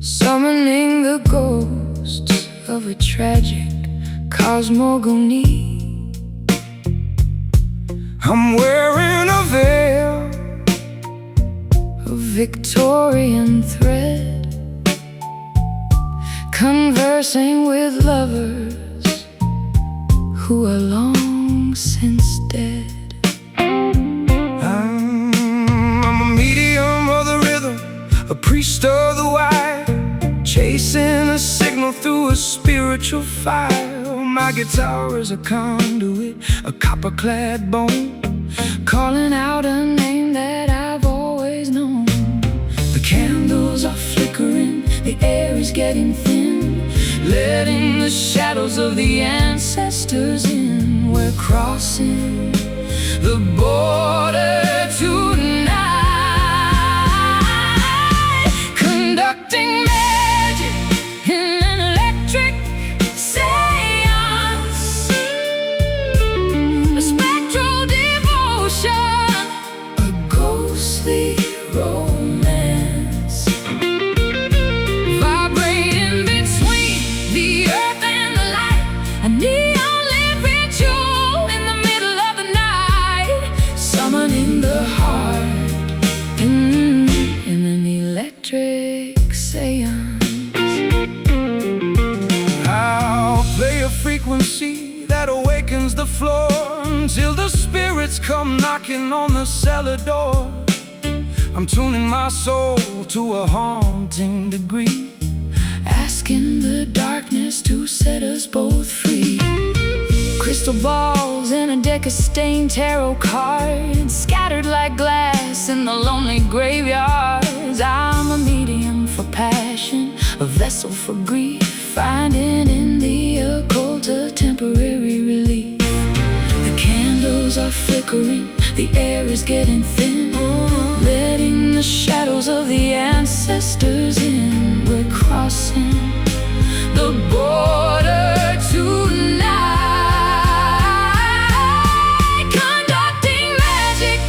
summoning the ghosts of a tragic cosmogony. I'm wearing a veil of Victorian thread, conversing with lovers who are long since dead. I'm a medium of the rhythm, a priest of the wire, chasing a signal through a spiritual fire. My guitar is a conduit, a copper-clad bone, calling out a name that I've always known. The candles are flickering, the air is getting thin, letting the shadows of the ancestors in. We're crossing the border tonight, conducting magic in an electric seance, a spectral devotion, a ghostly romance, vibrating between the earth and the light, a neon-lit ritual in the middle of the night, summoning the heart in an electric seance. I'll play a frequency that awakens the floor until the spirits come knocking on the cellar door. I'm tuning my soul to a haunting degree, asking the darkness to set us both free. Crystal balls in a deck of stained tarot cards, scattered like glass in the lonely graveyards. I'm a medium for passion, a vessel for grief, finding in the occult a temporary relief. The candles are flickering, the air is getting thin, letting the shadows of the ancestors in. We're crossing the border tonight, conducting magic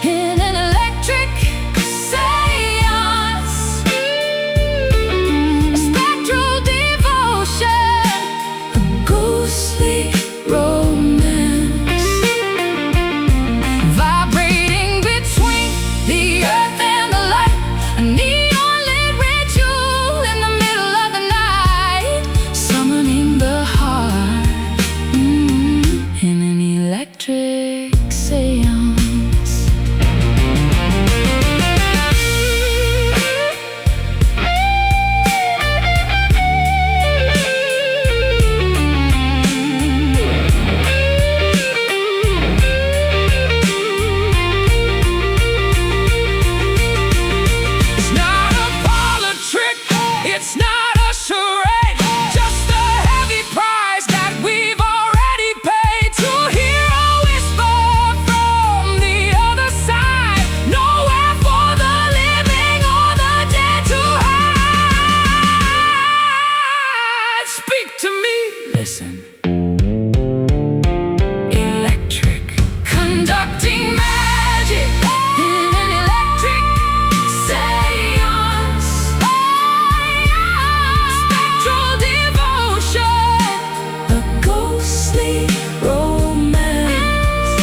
in an electric seance, a spectral devotion, a ghostly romance, vibrating between the earth and the light, a neon-lit ritual in the middle of the night, summoning the heart in an electric seance. It's not a parlor trick, it's not a charade, just a heavy price that we've already paid to hear a whisper from the other side. Nowhere for the living or the dead to hide. Speak to me, listen. Electric, conducting magic in an electric seance, spectral devotion, a ghostly romance,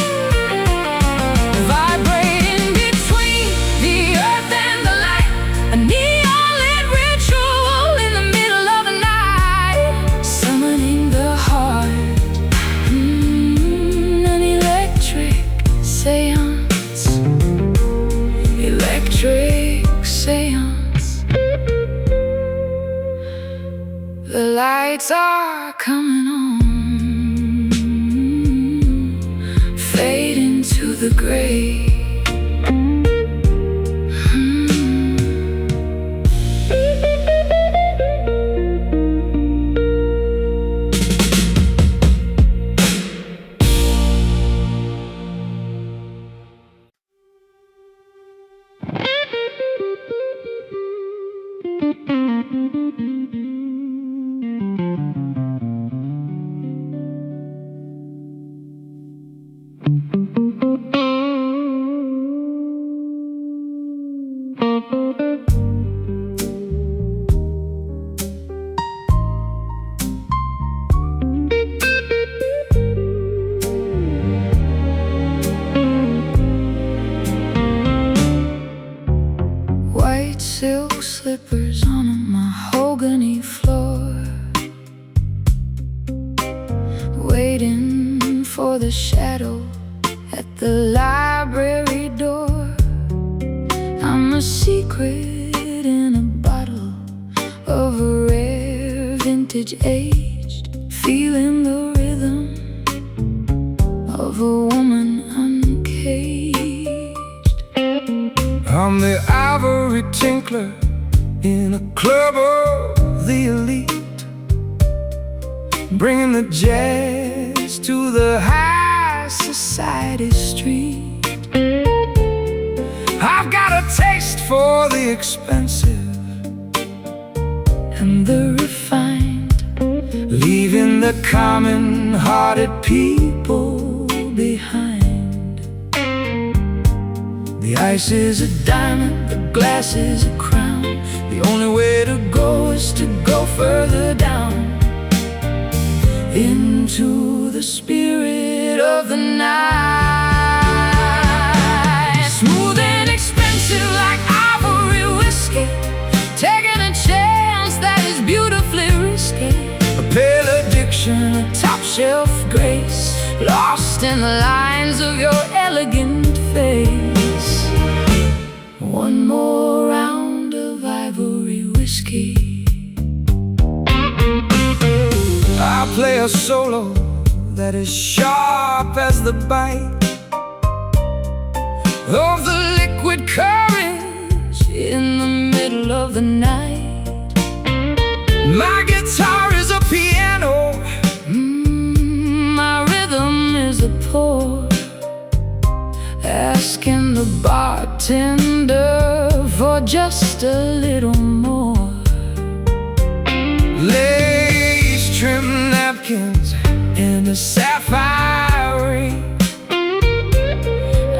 vibrating between the earth and the light, a neon-lit ritual in the middle of the night, summoning the heart, an electric seance, electric seance. The lights are coming on, fading to the gray. for the shadow at the library door. I'm a secret in a bottle of a rare vintage aged, feeling the rhythm of a woman uncaged. I'm the ivory tinkler in a club of the elite, bringing the jazz to the high society street. I've got a taste for the expensive and the refined, leaving the common-hearted people behind. The ice is a diamond, the glass is a crown. The only way to go is to go further down into the spirit of the night. Smooth and expensive like ivory whiskey, taking a chance that is beautifully risky. A pale addiction, a top-shelf grace, lost in the lines of your elegant face. One more round of ivory whiskey. I play a solo that is sharp as the bite of the liquid courage in the middle of the night. My guitar is a piano, my rhythm is a pour, asking the bartender for just a little more. Lace trim napkins and a sapphire ring.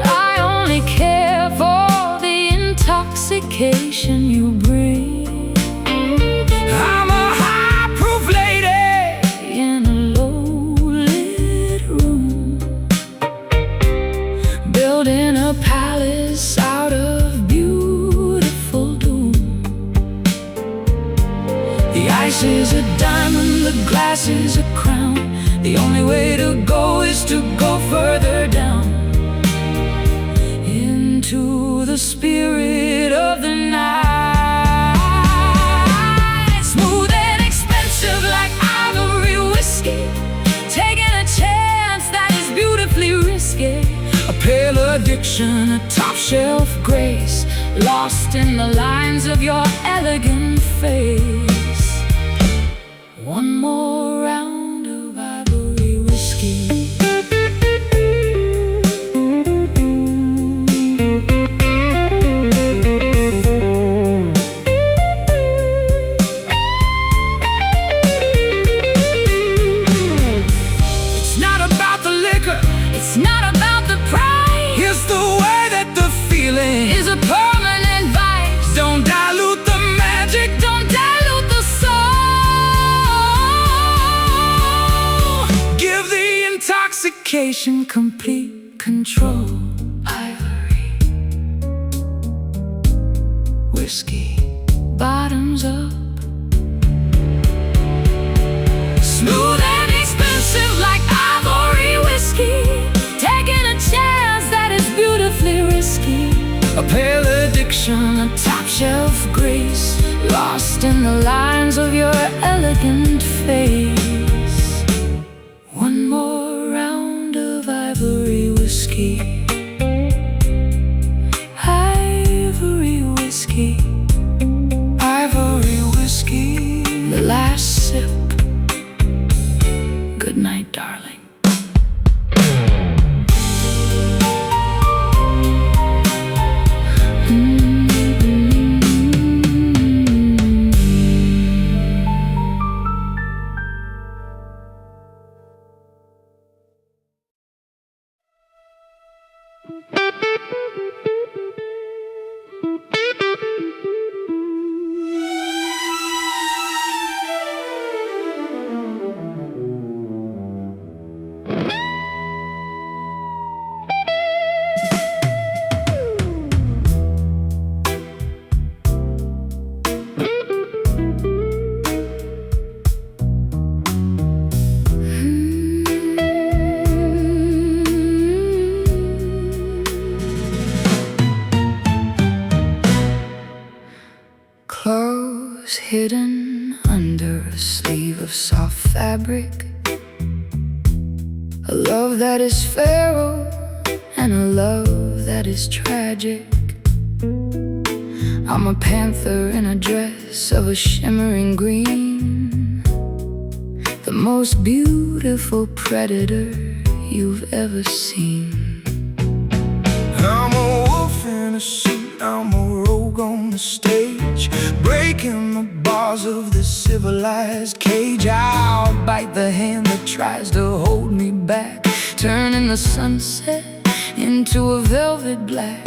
I only care for the intoxication you bring. I'm a high-proof lady in a low-lit room, building a palace out of beautiful doom. The ice is a diamond, the glass is a crown. The only way to go is to go further down into the spirit of the night. Smooth and expensive like ivory whiskey, taking a chance that is beautifully risky. A pale addiction, a top-shelf grace, lost in the lines of your elegant face. One more round of ivory whiskey. It's not about the liquor, it's not about the price. It's the way that the feeling is a permanent vice. Don't dilute the magic, don't dilute the soul. Give the intoxication complete control. Ivory whiskey, bottoms up. Smooth and expensive like ivory whiskey, taking a chance that is beautifully risky. A pale addiction, a top-shelf grace, lost in the lines of your elegant face. One more round of ivory whiskey. Ivory whiskey, ivory whiskey. The last sip. Good night, darling. rose hidden under a sleeve of soft fabric. A love that is feral and a love that is tragic. I'm a panther in a dress of a shimmering green, the most beautiful predator you've ever seen. I'm a wolf in a suit, I'm a rogue on the stage, breaking the bars of this civilized cage. I'll bite the hand that tries to hold me back, turning the sunset into a velvet black.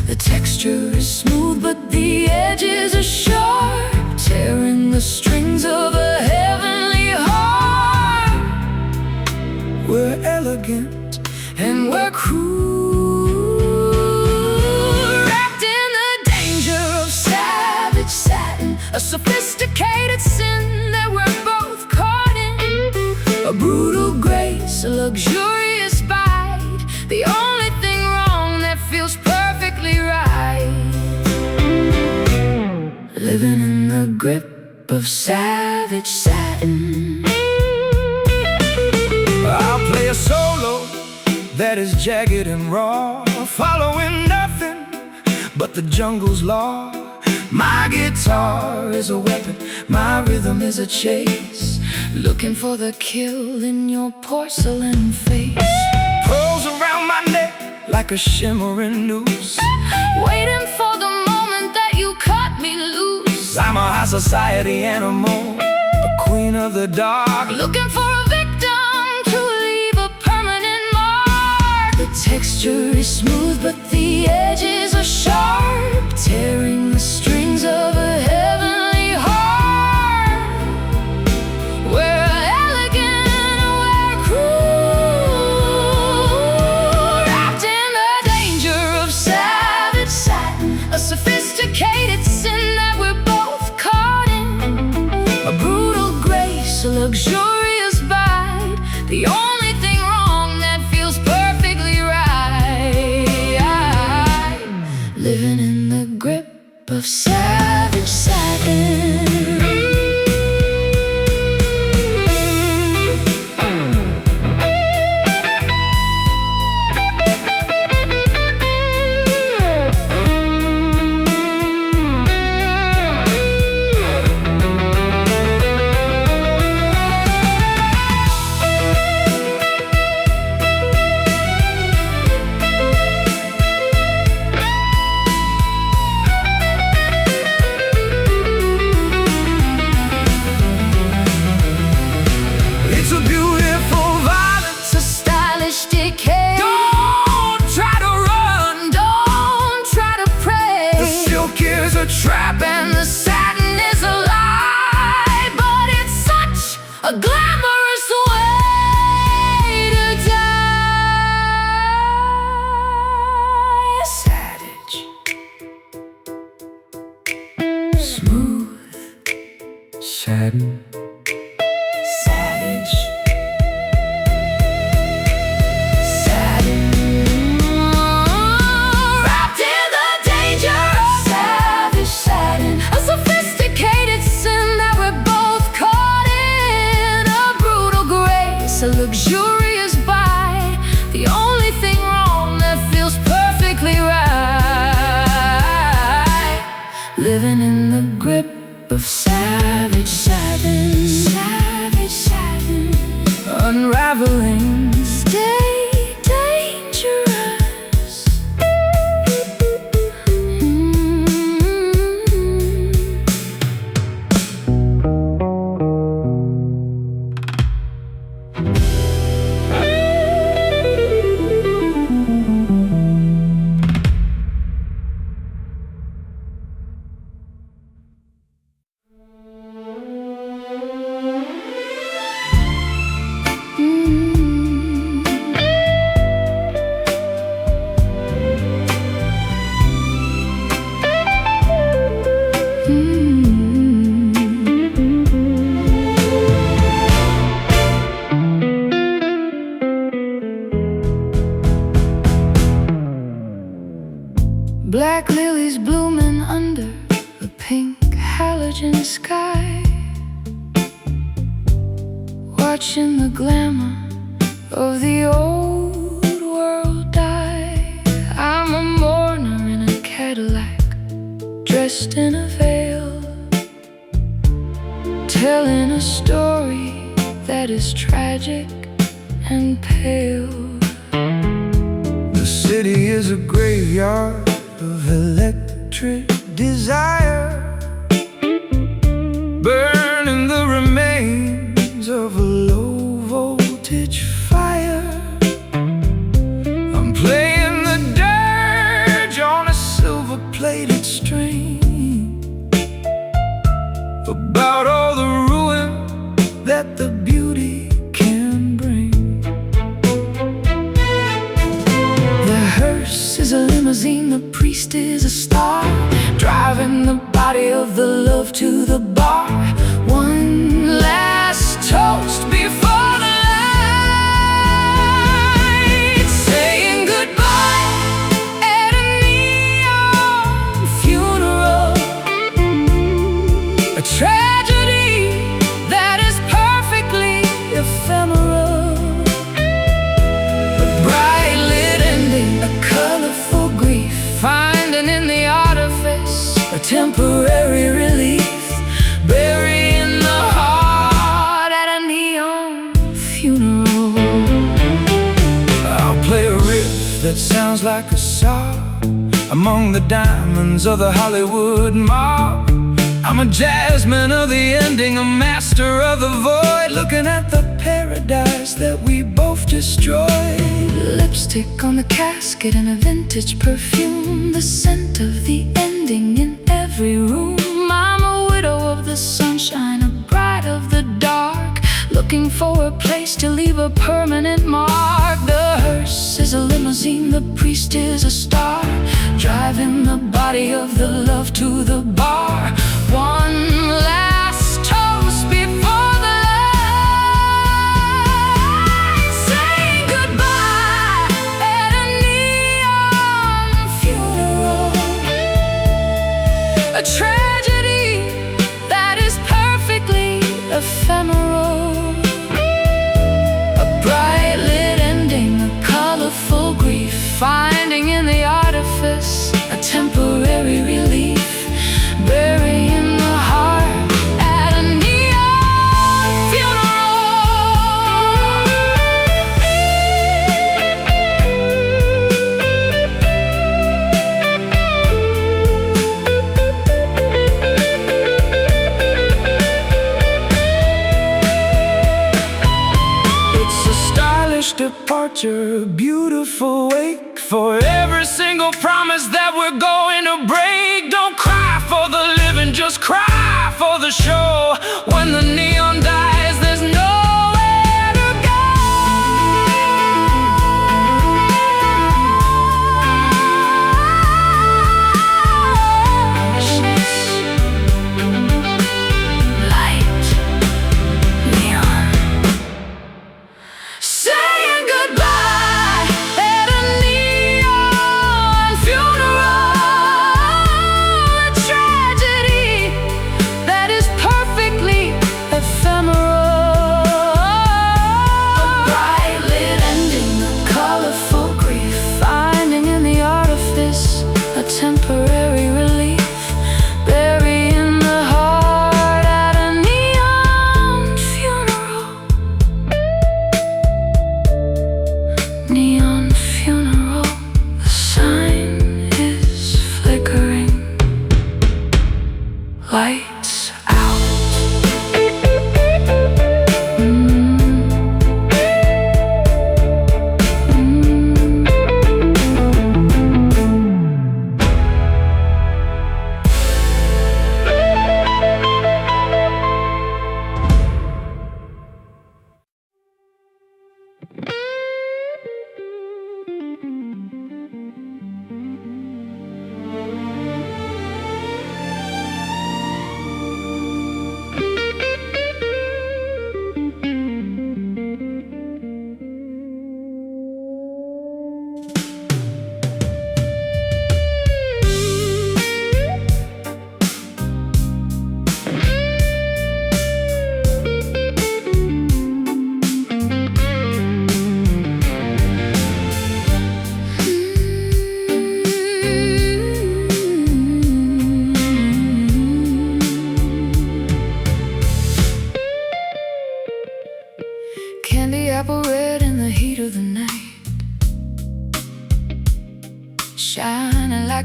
The texture is smooth but the edges are sharp, tearing the strings of a heavenly heart. We're elegant and we're cruel, wrapped in the danger of savage satin, a sophisticated sin that we're both caught in. A brutal grace, a luxurious bite, the only thing wrong that feels perfectly right. Living in the grip of savage satin. I'll play a solo that is jagged and raw, following nothing but the jungle's law. My guitar is a weapon, my rhythm is a chase, looking for the kill in your porcelain face. Pearls around my neck like a shimmering noose, waiting for the moment that you cut me loose. I'm a high society animal, a queen of the dark, looking for a victim to leave a permanent mark. The texture is smooth but the edges are sharp, tearing the strings of a heavenly heart. We're elegant and we're cruel, wrapped in the danger of savage satin, a sophisticated sin that we're both caught in. A brutal grace, a luxurious bite, the only thing wrong that feels perfectly right. Living in the grip of savage satin. Trap and the satin is a lie, but it's such a glamorous way to die. Savage, smooth satin, savage. A luxurious bite, the only thing wrong that feels perfectly right. Living in the grip of savage satin, savage satin, unraveling, stay dangerous. virgin sky, watching the glamour of the old world die. I'm a mourner in a Cadillac, dressed in a veil, telling a story that is tragic and pale. The city is a graveyard of electric desire, burning the remains of a low voltage fire. I'm playing the dirge on a silver-plated string, about all the ruin that the beauty can bring. The hearse is a limousine, the priest is a star, driving the body of the love to the bar. One last toast before the light, saying goodbye at a neon funeral. A tragedy that is perfectly ephemeral. A bright lit ending, a colorful grief, finding in the artifice a temporary relief, burying the heart at a neon funeral. I'll play a riff that sounds like a sob among the diamonds of the Hollywood mob. I'm a jazzman of the ending, a master of the void, looking at the paradise that we both destroyed. Lipstick on the casket and a vintage perfume, the scent of the ending in every room. I'm a widow of the sunshine, a bride of the dark, looking for a place to leave a permanent mark. The hearse is a limousine, the priest is a star, driving the body of the love to the bar. One last toast before the light, saying goodbye at a neon funeral. A tragedy that is perfectly ephemeral. A bright lit ending, a colorful grief, finding in the artifice a temporary relief, burying the heart at a neon It's a stylish departure, a beautiful wake for every single promise that we're going to break. Don't cry for the living, just cry for the show. When the neon dies, there's nowhere to go. Light, neon, saying goodbye at a neon funeral. A tragedy that is perfect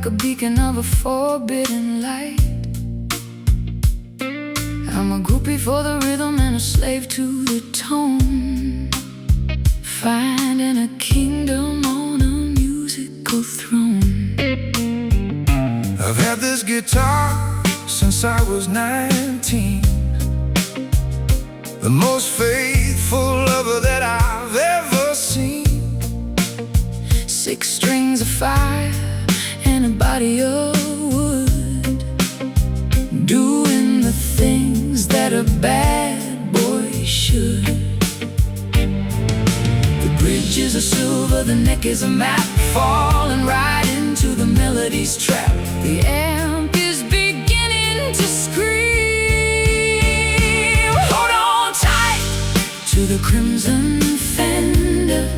like a beacon of a forbidden light. I'm a groupie for the rhythm and a slave to the tone, finding a kingdom on a musical throne. I've had this guitar since I was 19, the most faithful lover that I've ever seen. 6 strings of fire and a body of wood, doing the things that a bad boy should. The bridges are silver, the neck is a map, falling right into the melody's trap. The amp is beginning to scream. Hold on tight to the crimson fender,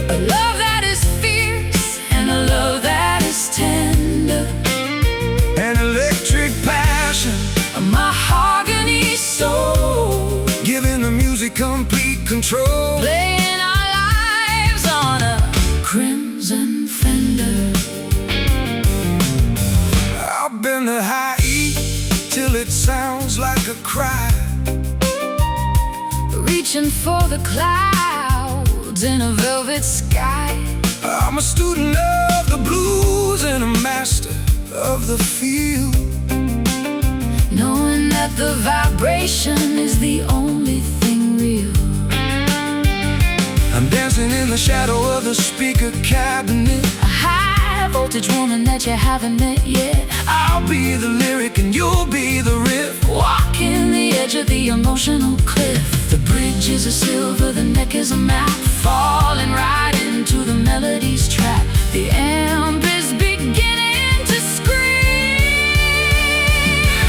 a love that is fierce and a love that is tender, an electric passion, a mahogany soul, giving the music complete control, playing our lives on a crimson fender. I've been to high E till it sounds like a cry, reaching for the clouds in a velvet sky. I'm a student of the blues and a master of the feel, knowing that the vibration is the only thing real. I'm dancing in the shadow of the speaker cabinet, a high voltage woman that you haven't met yet. I'll be the lyric and you'll be the riff, walking the edge of the emotional cliff. The bridges are silver, the neck is a map, falling right into the melody's trap. The amp is beginning to scream.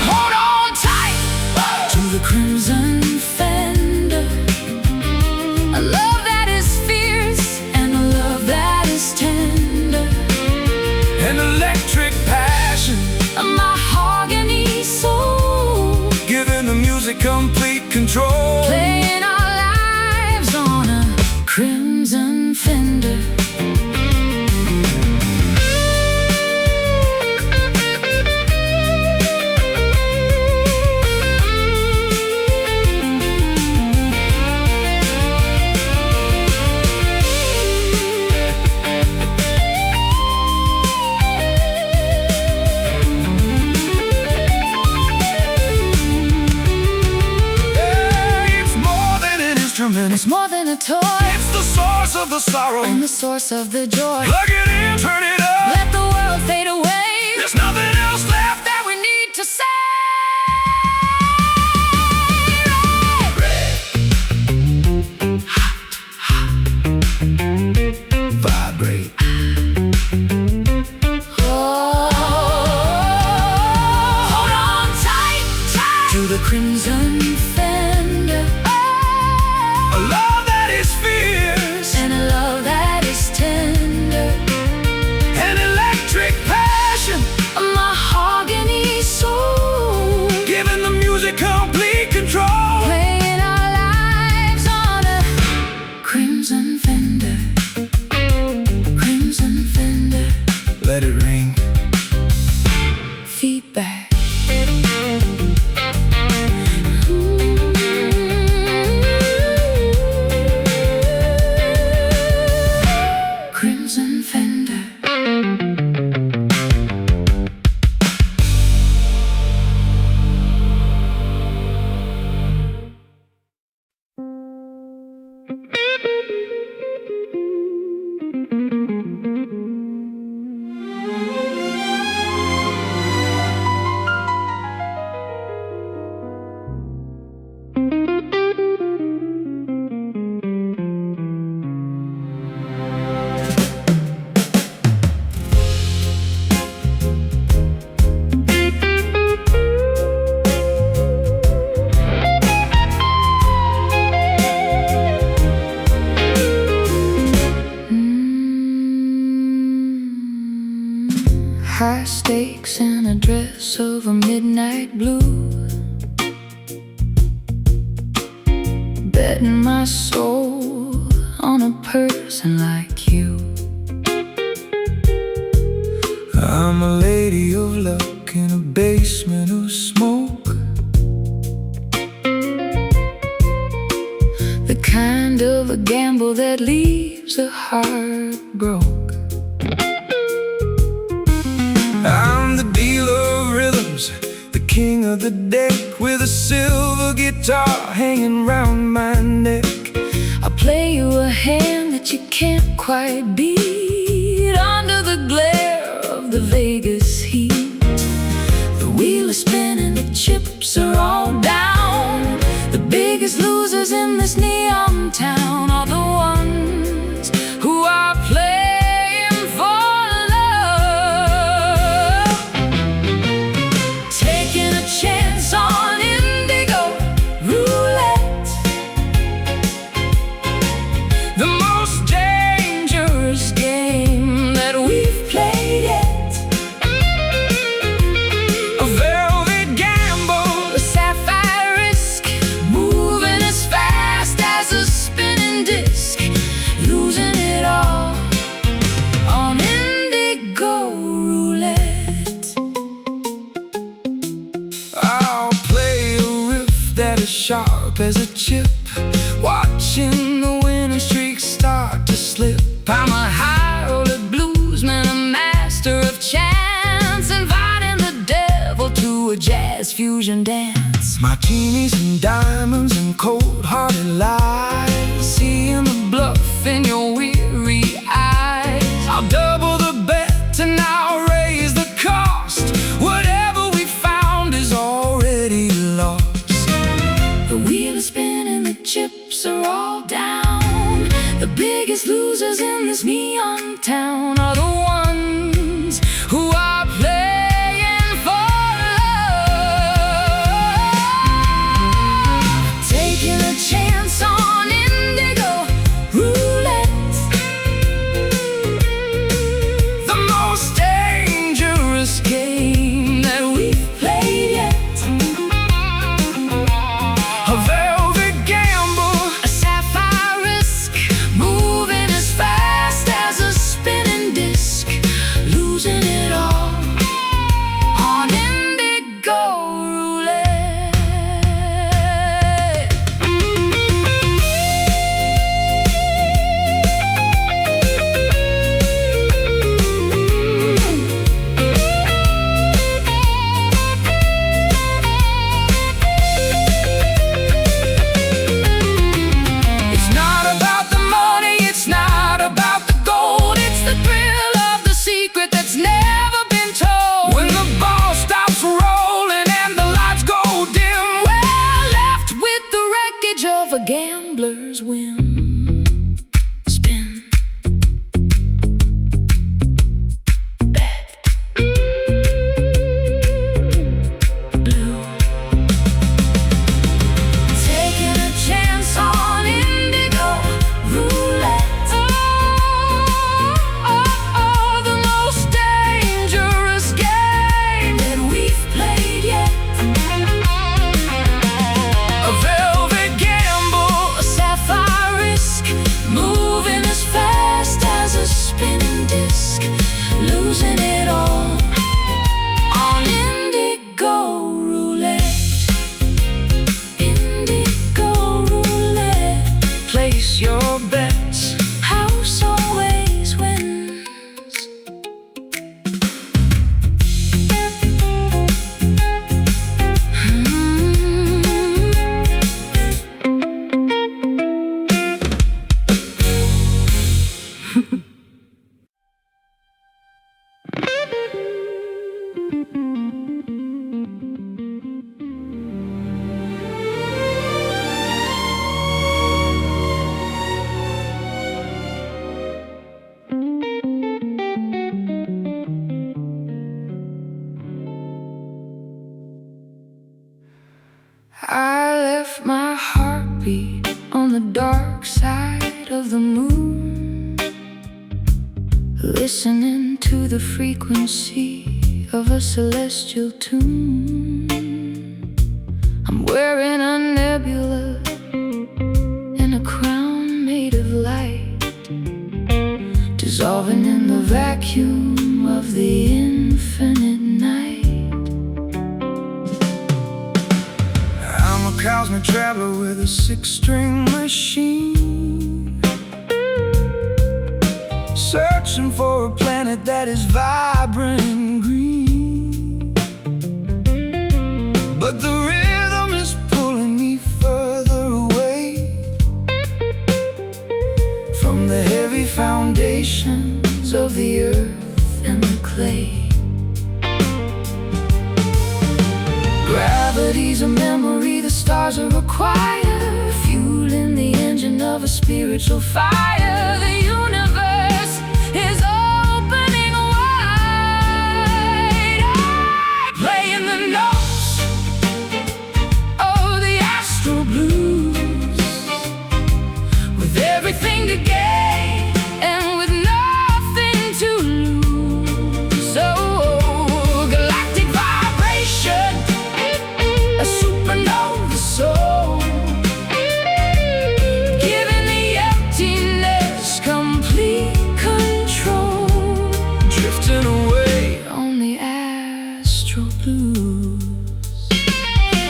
Hold on tight to the crimson fender, a love that is fierce and a love that is tender, an electric passion, a mahogany soul, giving the music complete control, playing our lives on a crimson fender. It's more than a toy, it's the source of the sorrow and the source of the joy. Plug it in, turn it up, let the world fade away. There's nothing else left that we need to say. Vibrate. Oh, hold on tight, tight to the crimson fender. A love that is fierce and a love that is tender, an electric passion, a mahogany soul, giving the music complete control, playing our lives on a crimson fender. Crimson fender, let it ring. Feedback. Crimson fender. High stakes in a dress of a midnight blue, betting my soul on a person like you. I'm a lady of luck in a basement of smoke. The kind of a gamble that leaves a heart broke. I'm the dealer of rhythms, the king of the deck, with a silver guitar hanging round my neck. I'll play you a hand that you can't quite beat under the glare of the Vegas heat. The wheel is spinning, the chips are all down. The biggest losers in this neon town are the ones who are playing for love, taking a chance on indigo roulette, the most dangerous game that we've played yet. A velvet gamble, A sapphire risk, moving as fast as a spinning disc, losing it all on indigo roulette. I'll play a riff that is sharp as a chip, watching the winning streak start to slip. I'm a high-roller bluesman, a master of chance, inviting the devil to a jazz fusion dance. Martinis and diamonds and cold-hearted lies, Seeing the bluff in your weary eyes. I'll double the bet and I'll raise the cost. Whatever we found is already lost. The wheel is spinning, the chips are all down. The biggest losers in this neon town are the ones who are playing for love, taking a chance on indigo roulette, The most dangerous game that we've played yet. a velvet gamble, A sapphire risk, moving as fast as a spinning disc, losing it all on indigo roulette. It's not about the money, it's not about the gold. It's the thrill of the secret that's never been told. When the ball stops rolling and the lights go dim, We're left with the wreckage of a gambler's whim. Spin, bet, blue, taking a chance on indigo roulette. The most dangerous game that we've played yet. a velvet gamble, A sapphire risk, moving as fast as a spinning disc, losing it all on indigo roulette. Indigo roulette, place your bets. house always wins. I left my heartbeat on the dark side of the moon, listening to the frequency of a celestial tune. I'm wearing a nebula and a crown made of light, dissolving in the vacuum of the infinite. cosmic traveler with a 6-string machine, searching for a planet that is vibrant and green. But the rhythm is pulling me further away from the heavy foundations of the earth and the clay. Gravity's a memory, the stars are a choir, fueling the engine of a spiritual fire. The universe is opening wide, playing the notes of the astral blues, with everything to gain and with nothing to lose. So galactic vibration, a supernova soul, giving the emptiness complete control, drifting away on the astral blues.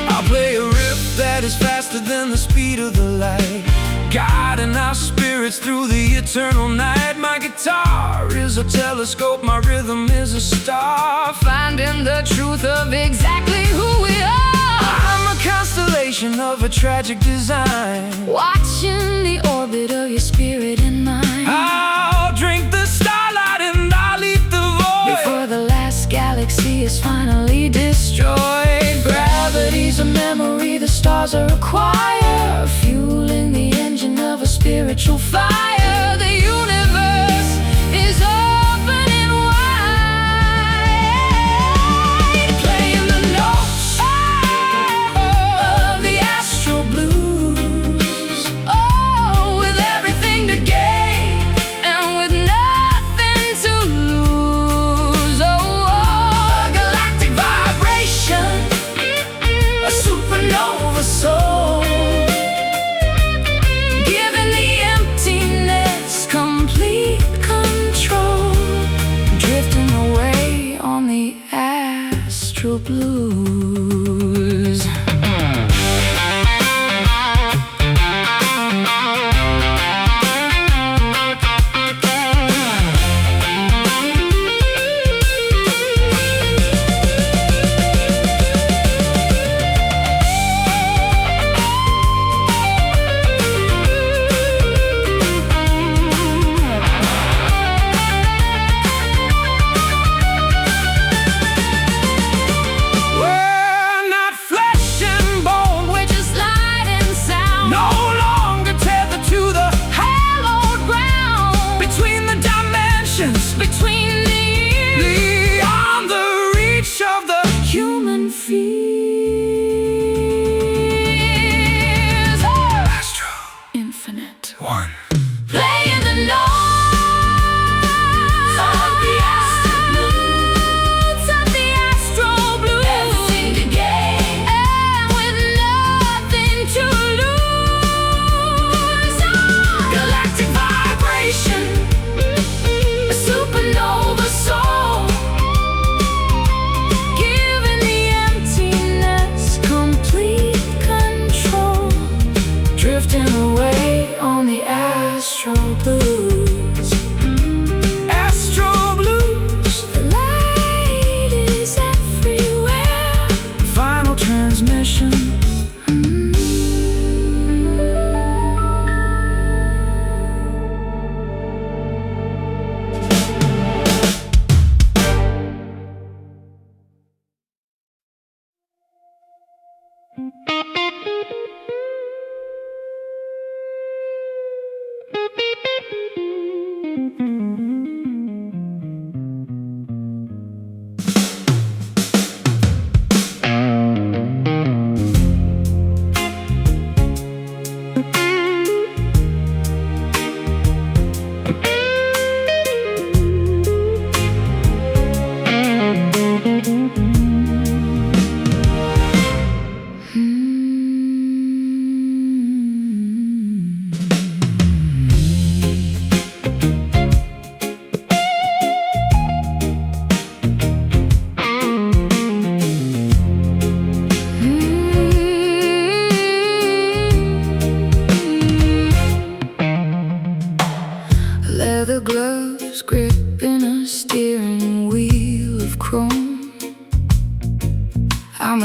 I'll play a riff that is faster than the speed of the light, guiding our spirits through the eternal night. My guitar is a telescope, my rhythm is a star, finding the truth of exactly who we are. I'm a constellation of a tragic design, watching the orbit of your spirit and mine. I'll drink the starlight and I'll eat the void before the last galaxy is finally destroyed. Gravity's a memory, the stars are a choir, fueling the engine of a spiritual fire. The universe is opening wide, playing the notes of the astral blues. Oh, with everything to gain and with nothing to lose. Oh, galactic vibration, a supernova soul, giving the emptiness complete control.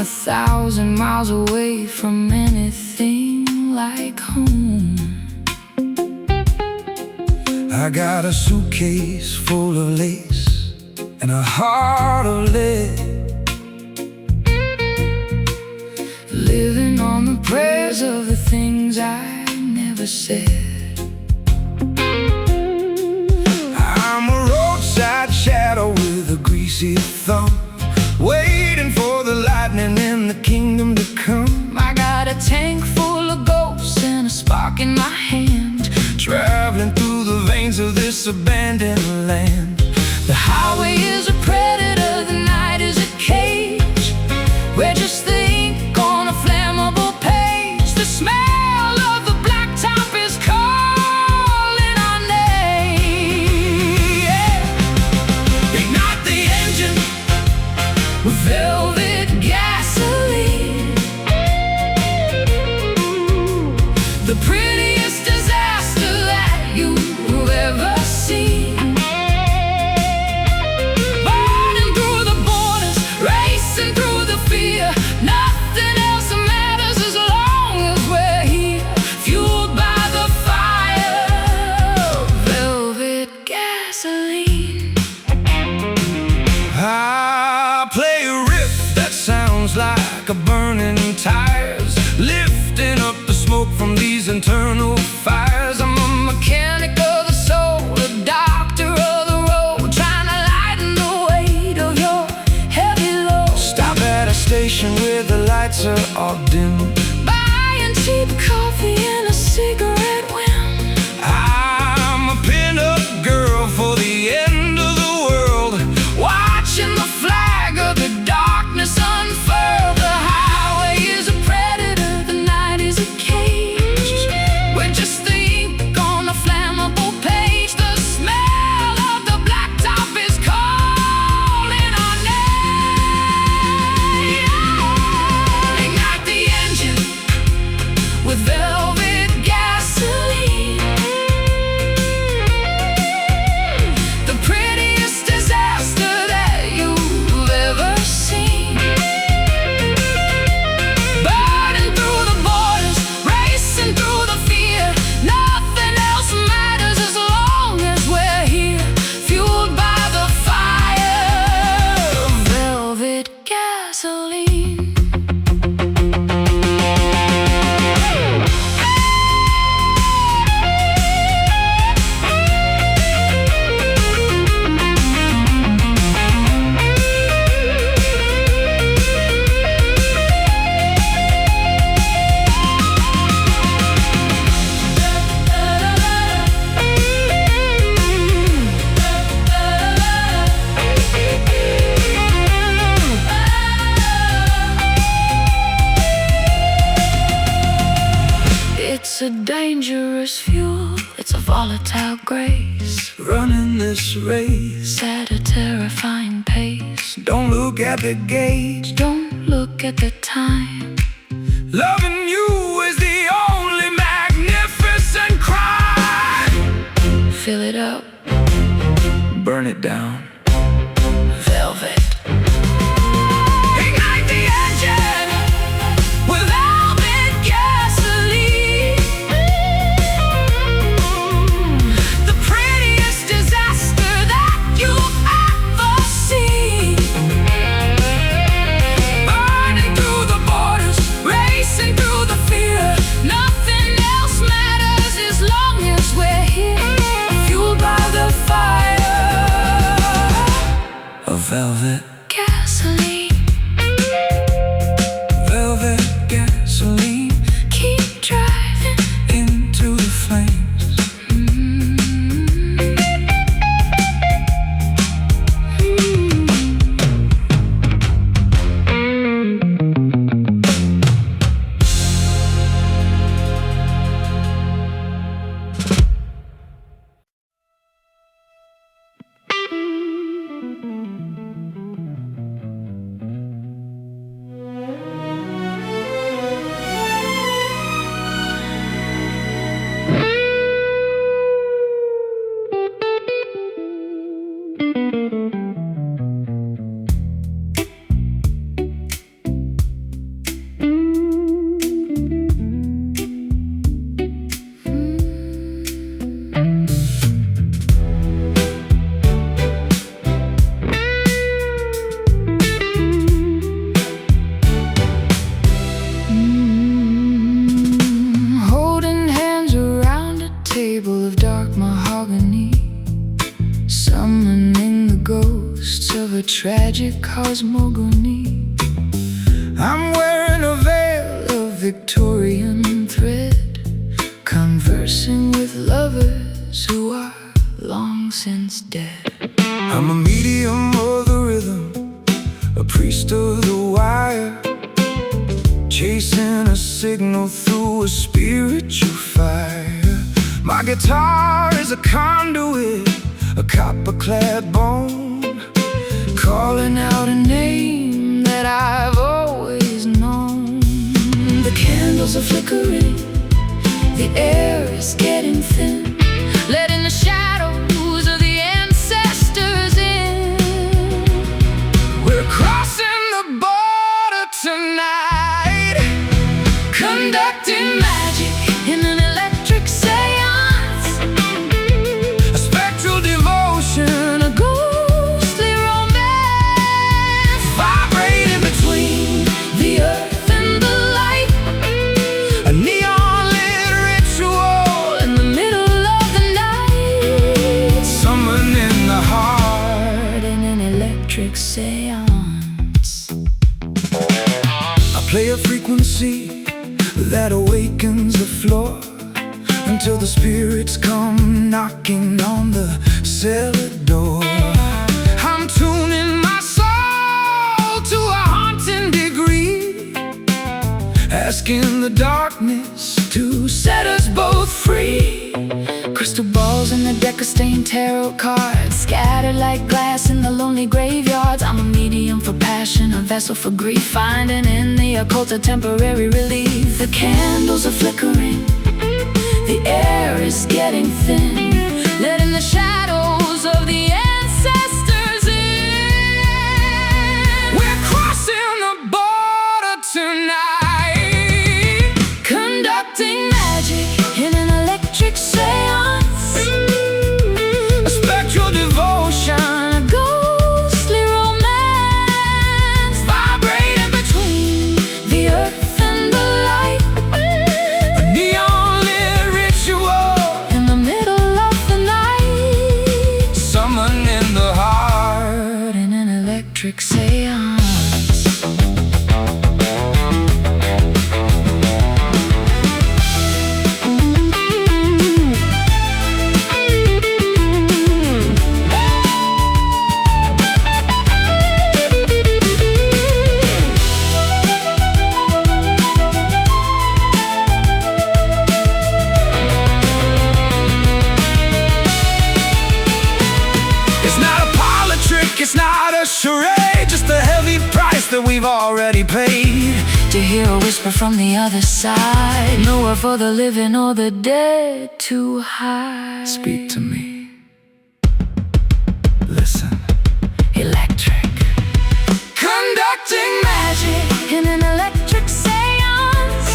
1,000 miles away from anything like home. I got a suitcase full of lace and a heart of lead, living on the prayers of the things I never said. I'm a roadside shadow with a greasy thumb, waiting for the lightning in the kingdom to come. I got a tank full of ghosts and a spark in my hand, traveling through the veins of this abandoned land. The highway is a predator, the night is a cage. We're just the ink on a flammable page. The smell of the blacktop is calling our name. Yeah. Ignite the engine With velvet gasoline, the prettiest disaster that you've ever seen. Burning through the borders, racing through the fear. Nothing else matters as long as we're here, fueled by the fire. Velvet gasoline. I play a riff that sounds like a burning tires, lifting up the smoke from these internal fires. I'm a Mechanic of the soul, a doctor of the road, trying to lighten the weight of your heavy load. stop at a station where the lights are all dim. Buying cheap coffee and a cigarette when I'm a pin-up girl for the end of the world, watching the flag of the darkness unfurl. The highway is a predator, the night is a cage. We're just the ink on a flammable page. The smell of the blacktop is calling our name. Ignite the engine with velvet gasoline. The prettiest disaster that you've ever seen. Burning through the borders, racing through the fear. Nothing else matters as long as we're here, fueled by the fire of velvet gasoline. It's a dangerous fuel, it's a volatile grace, running this race. at a terrifying pace. Don't look at the gauge, Don't look at the time. loving you is the only magnificent crime. Fill it up, Burn it down. velvet. Ignite the engine with velvet gasoline. The prettiest disaster that you've ever seen. Burning through the borders, racing through the fear. Nothing else matters as long as we're here, fueled by the fire tragic cosmogony. I'm wearing a veil of Victorian thread, conversing with lovers who are long since dead. I'm a medium of the rhythm, a priest of the wire, chasing a signal through a spiritual fire. My guitar is a conduit, a copper-clad bone, calling out a name that I've always known. The candles are flickering, the air is getting thin, letting the shadows of the ancestors in. We're crossing the border tonight, conducting magic in an electric seance, a spectral devotion, a ghostly romance, vibrating between the earth and the light, a neon-lit ritual in the middle of the night, summoning the heart in an electric seance. I play a frequency that awakens the floor until the spirits come knocking on the cellar door. I'm tuning my soul to a haunting degree, asking the darkness to set us both free. Crystal balls in the deck of stained tarot cards, scattered like glass in the lonely graveyards. I'm a medium for passion, a vessel for grief, finding in the occult a temporary relief. The candles are flickering, the air is getting thin, letting the shadows of the ancestors in. We're crossing the border tonight, conducting magic in an electric seance, a spectral devotion, a ghostly romance, vibrating between the earth and the light, a neon-lit ritual, in the middle of the night, summoning the heart. in an electric seance. It's not a parlor trick, it's not a charade, just a heavy price that we've already paid. To hear a whisper from the other side, nowhere for the living or the dead to hide. Speak to me, listen. Electric, conducting magic in an electric seance,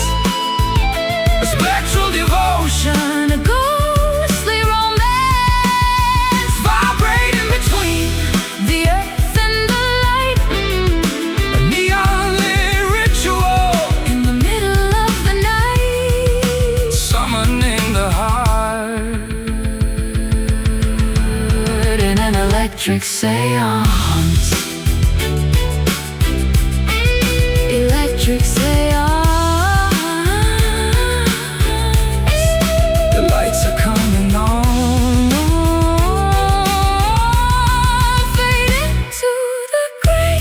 A spectral devotion, a ghostly romance, vibrating between the earth and the light, a neon-lit ritual, in the middle of the night, summoning the heart. in an electric seance. Electric seance. The lights are coming on, Fade into the gray.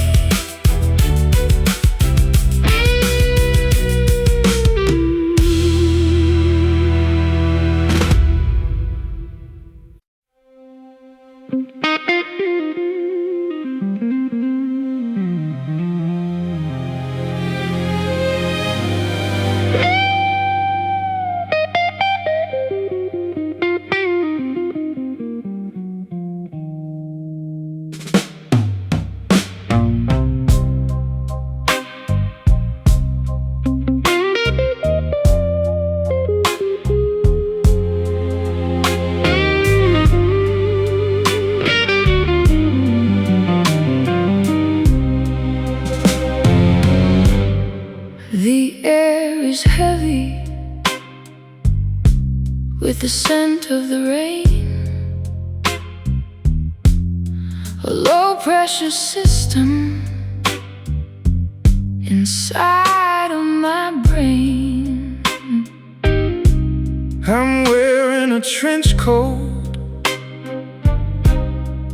with the scent of the rain. A low pressure system inside of my brain. I'm wearing a trench coat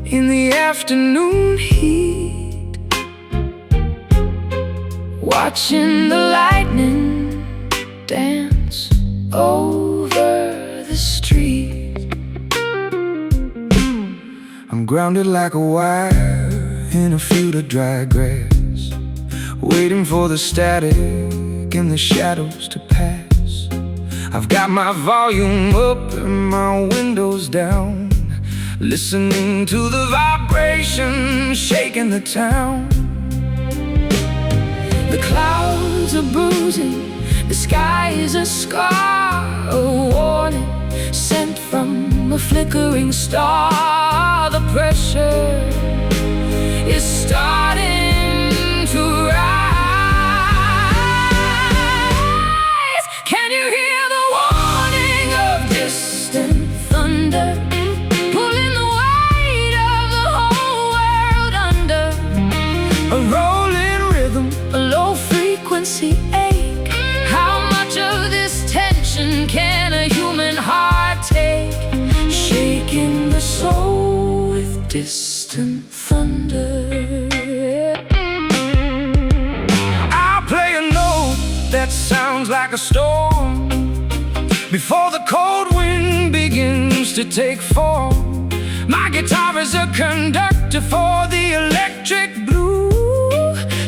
in the afternoon heat, watching the lightning dance over the street. I'm grounded like a wire in a field of dry grass, waiting for the static and the shadows to pass. I've got my volume up and my windows down, listening to the vibration shaking the town. The clouds are bruising, the sky is a scar, a warning sent from a flickering star. The pressure is starting to rise. Can you hear the warning of distant thunder, pulling the weight of the whole world under? A rolling rhythm, A low frequency ache. How much of this tension can a human heart take? Shaking the soul with distant thunder. I'll play a note that sounds like a storm before the cold wind begins to take form. My guitar is a conductor for the electric blue,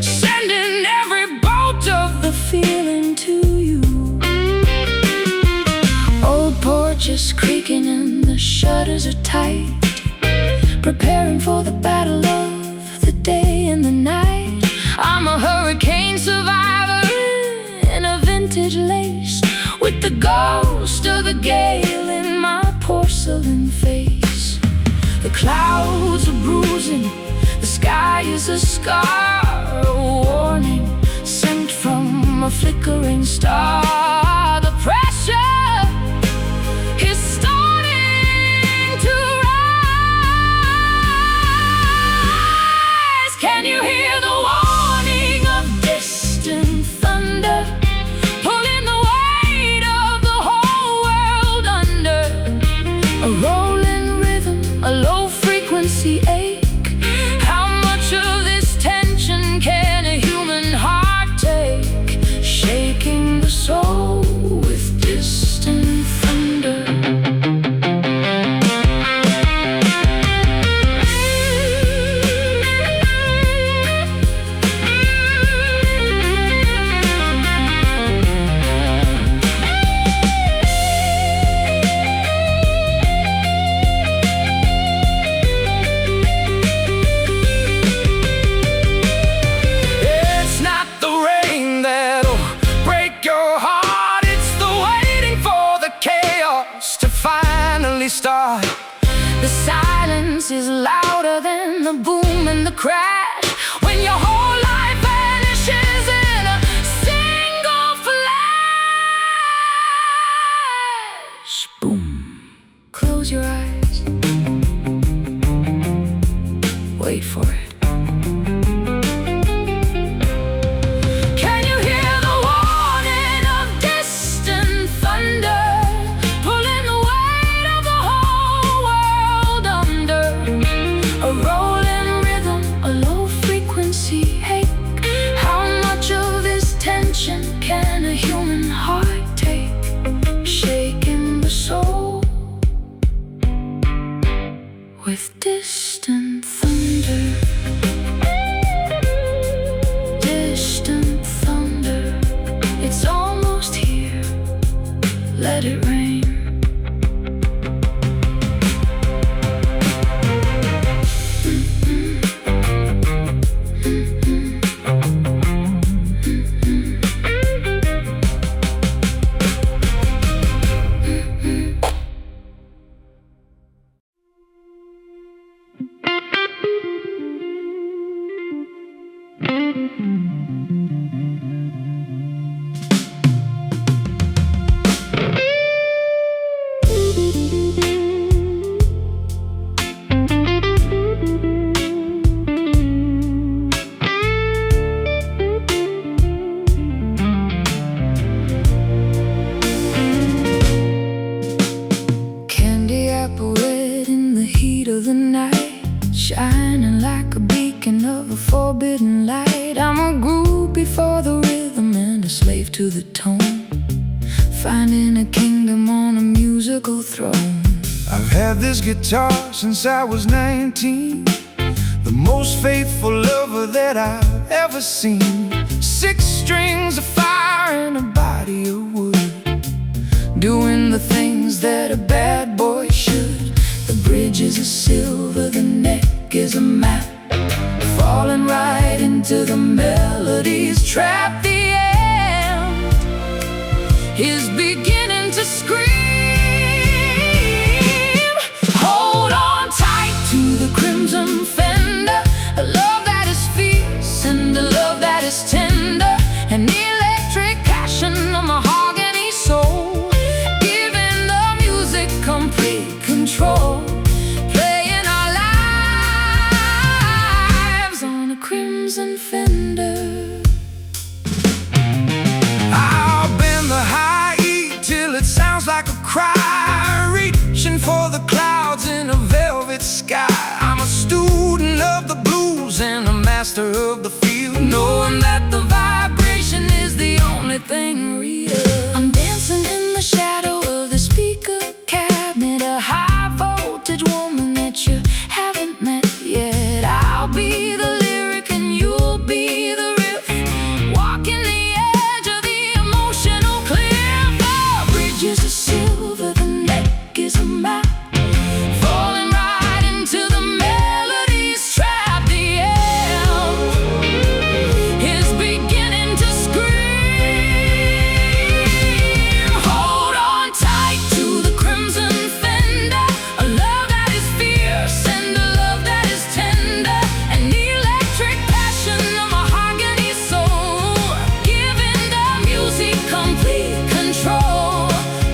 Sending every bolt of the feeling to you. Old porches creaking and the shutters are tight, preparing for the battle of the day and the night. I'm a hurricane survivor in a vintage lace, with the ghost of the gale in my porcelain face. The clouds are bruising, the sky is a scar, a warning sent from a flickering star. The pressure is starting to rise. Can you hear the warning of distant thunder, pulling the weight of the whole world under? A rolling rhythm, a low frequency ache. How much of this tension can a human heart take? Shaking the soul with distant thunder. It's not the rain that'll break your heart, it's the waiting for the chaos to finally start. The silence is louder than the boom and the crash, when your whole life vanishes in a single flash. Boom. Close your eyes. Wait for it. Can you hear the warning of distant thunder, pulling the weight of the whole world under? A rolling rhythm, a low frequency ache. How much of this tension can a human heart take? Shaking the soul with distant thunder. Distant thunder, it's almost here. Let it rain. to the tone, finding a kingdom on a musical throne. I've had this guitar since I was 19, the most faithful lover that I've ever seen. 6 strings of fire and a body of wood, doing the things that a bad boy should. The bridges are silver, the neck is a map, falling right into the melody's trap. The end is beginning to scream. Hold on tight to the crimson fender, a love that is fierce and a love that is tender, an electric passion, a mahogany soul, giving the music complete control, playing our lives on a crimson fender. I'll bend the high E till it sounds like a cry, reaching for the clouds in a velvet sky. I'm a student of the blues and a master of the field, knowing that the vibration is the only thing real. I'm dancing in the shadow of the speaker cabinet, a high voltage woman that you haven't met yet. I'll be the lyric and you'll be the riff, walking the edge of the emotional cliff. The bridges are silver, the neck is a map, falling right into the melody's trap. The end is beginning to scream. Hold on tight to the crimson fender, a love that is fierce and a love that is tender, an electric passion, a mahogany soul, giving the music complete control,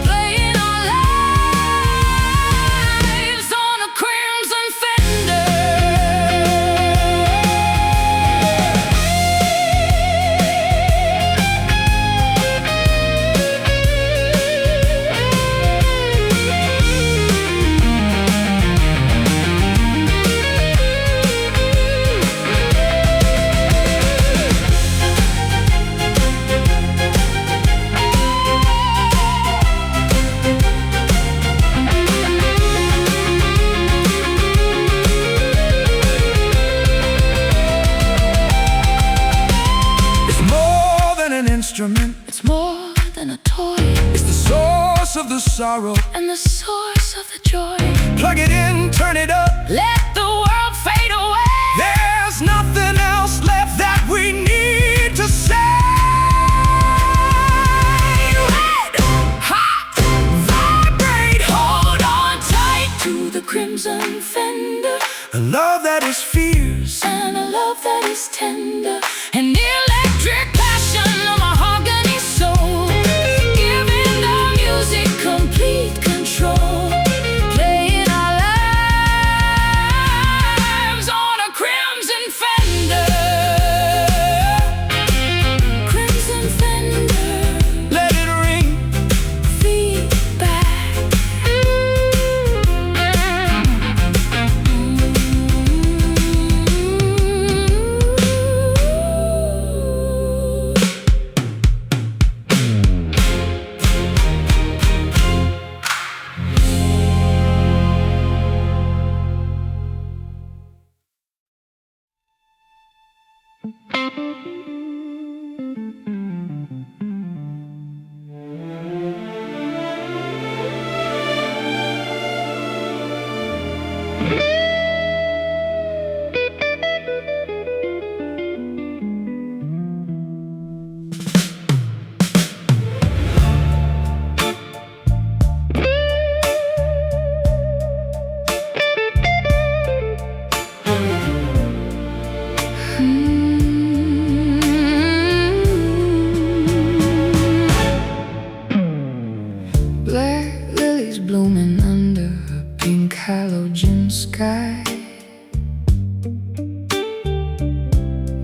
playing our lives on a crimson fender. It's more than an instrument, It's more than a toy, it's the source of the sorrow. and the source of the joy. Plug it in, turn it up, Let the world fade away. there's nothing else left that we need to say. Red hot vibrate, hold on tight to the crimson fender, A love that is fierce, and a love that is tender, an electric passion, a mahogany soul, giving the music complete control, playing our lives on a crimson fender. Crimson fender, let it ring. feedback.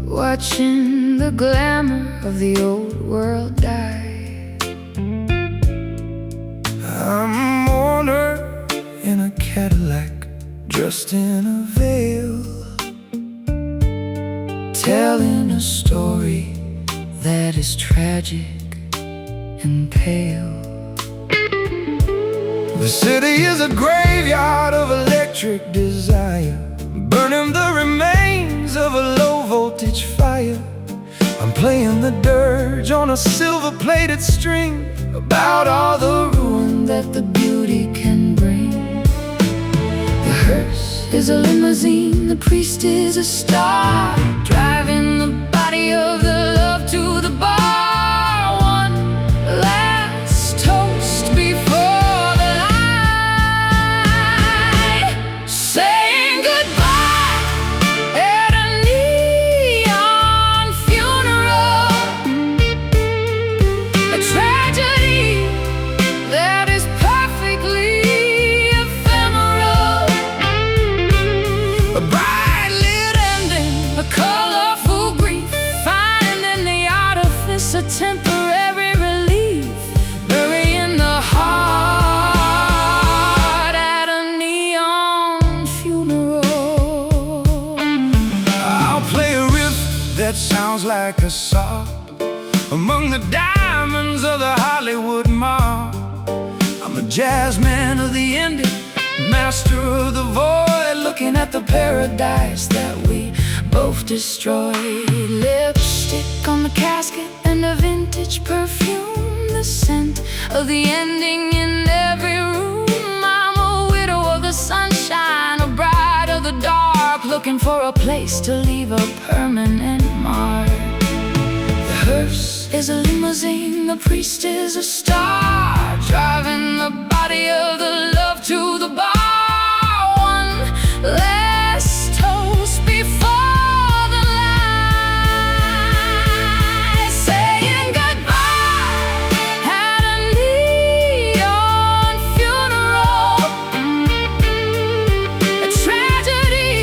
watching the glamour of the old world die. I'm a mourner in a Cadillac, dressed in a veil, Telling a story that is tragic and pale. The city is a graveyard of electric desire, burning the remains of a low-voltage fire. I'm playing the dirge on a silver-plated string, about all the ruin that the beauty can bring. The hearse is a limousine, the priest is a star, driving the body of the love to the bar. One last toast before the light, saying goodbye at a neon funeral. A tragedy that is perfectly ephemeral. A bright lit ending, A colorful grief, finding the artifice a temporary relief, burying the heart at a neon funeral. I'll play a riff that sounds like a sob among the diamonds of the Hollywood mob. I'm a jazz man of the ending, master of the void, looking at the paradise that we Both destroyed. Lipstick on the casket and a vintage perfume, the scent of the ending in every room. I'm a widow of the sunshine, a bride of the dark, looking for a place to leave a permanent mark. The hearse is a limousine, the priest is a star, driving the body of the love to the bar. One last toast before the light, saying goodbye at a neon funeral. A tragedy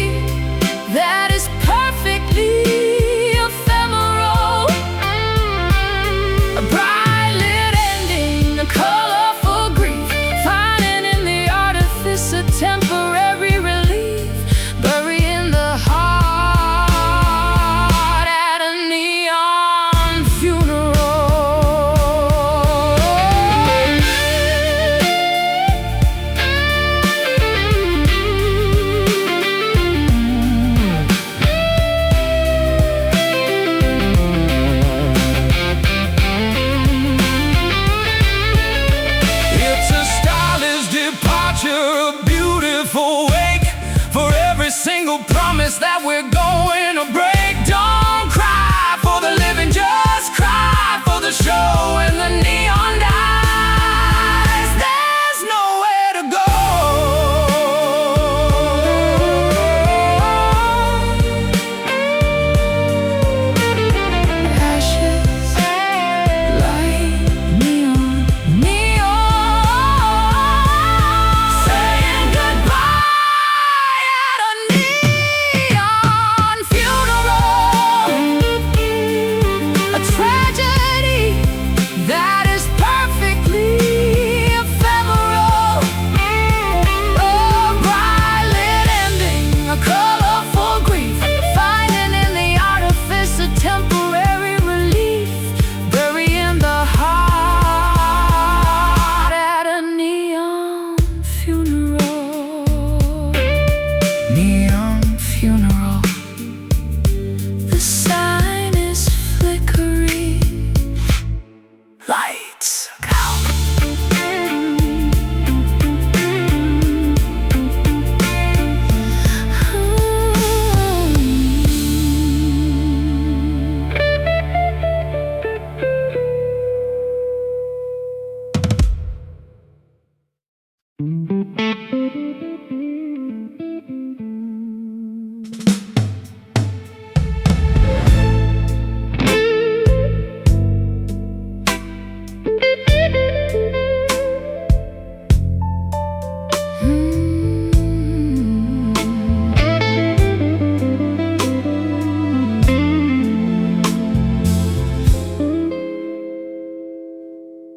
that is perfectly ephemeral. A bright lit ending, a colorful grief, finding in the artifice a temporary relief, burying the heart at a neon funeral. It's a stylish departure, a beautiful wake for every single promise that we're going to break. Don't cry for the living, just cry for the show and the neon dies. There's nowhere to go. Ashes, light, neon, neon, saying goodbye at a neon funeral. A tragedy that is perfectly ephemeral. A bright lit ending, a colorful grief, finding in the artifice a temporary relief, burying the heart at a neon funeral. Neon Funeral. The sign is flickering. Lights out.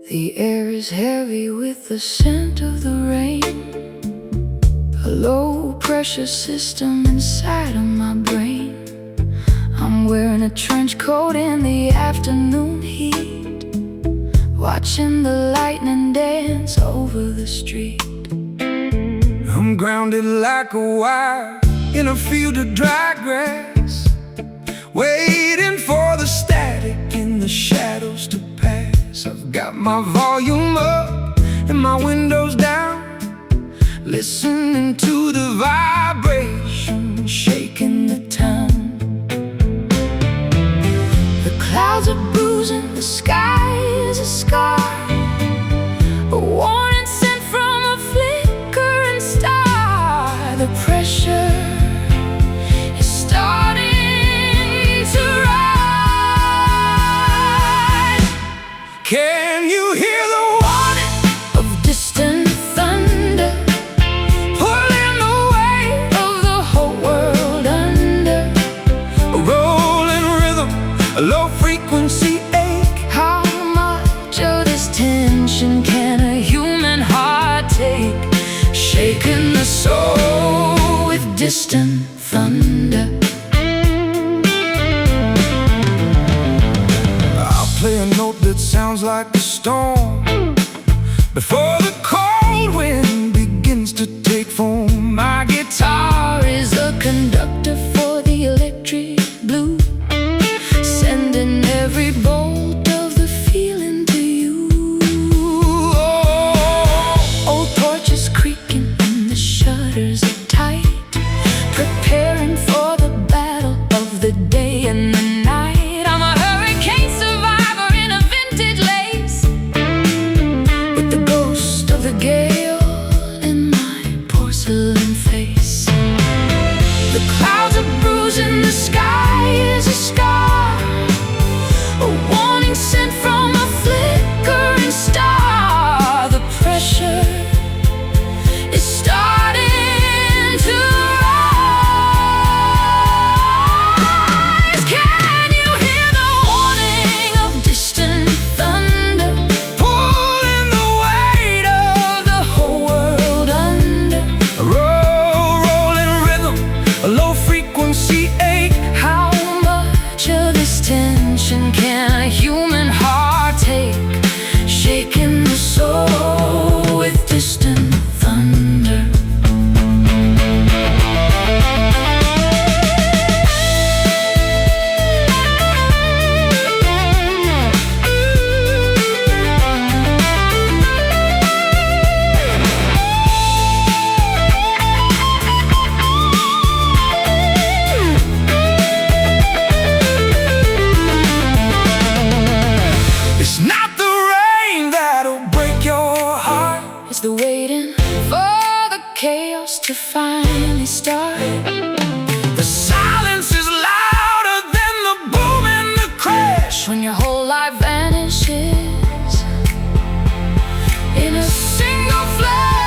The air is heavy with the scent of the rain, a low pressure system inside of my brain. I'm wearing a trench coat in the afternoon heat, watching the lightning dance over the street. I'm grounded like a wire in a field of dry grass, waiting for the static in the shadows to pass. I've got my volume up and my windows down, listening to the vibration shaking the town. The clouds are bruising, the sky is a scar, a warning sent from a flickering star. The pressure is starting to rise. Can you hear the warning of distant thunder, pulling the weight of the whole world under? A rolling rhythm, a low frequency ache. How much of this tension can a human heart take? Shaking the soul with distant thunder. I'll play a note that sounds like a storm before the cold wind begins to take form. My guitar is the conductor for the electric blue, sending every bolt of the feeling to you. Old torches creaking and the shutters are tight, preparing for the battle of the day and the night. I'm a hurricane survivor in a vintage lace, with the ghost of the gale in my porcelain face. The clouds are bruising, the sky is a scar, a warning sent from a flickering star. The pressure is starting to rise. Can you hear the warning of distant thunder, pulling the weight of the whole world under? A rolling rhythm, a low frequency ache. How much of this tension can a human heart take? Shaking the soul with distant thunder. It's not the rain that'll break your heart, it's the waiting for the chaos to finally start. The silence is louder than the boom and the crash, when your whole life vanishes in a single flash.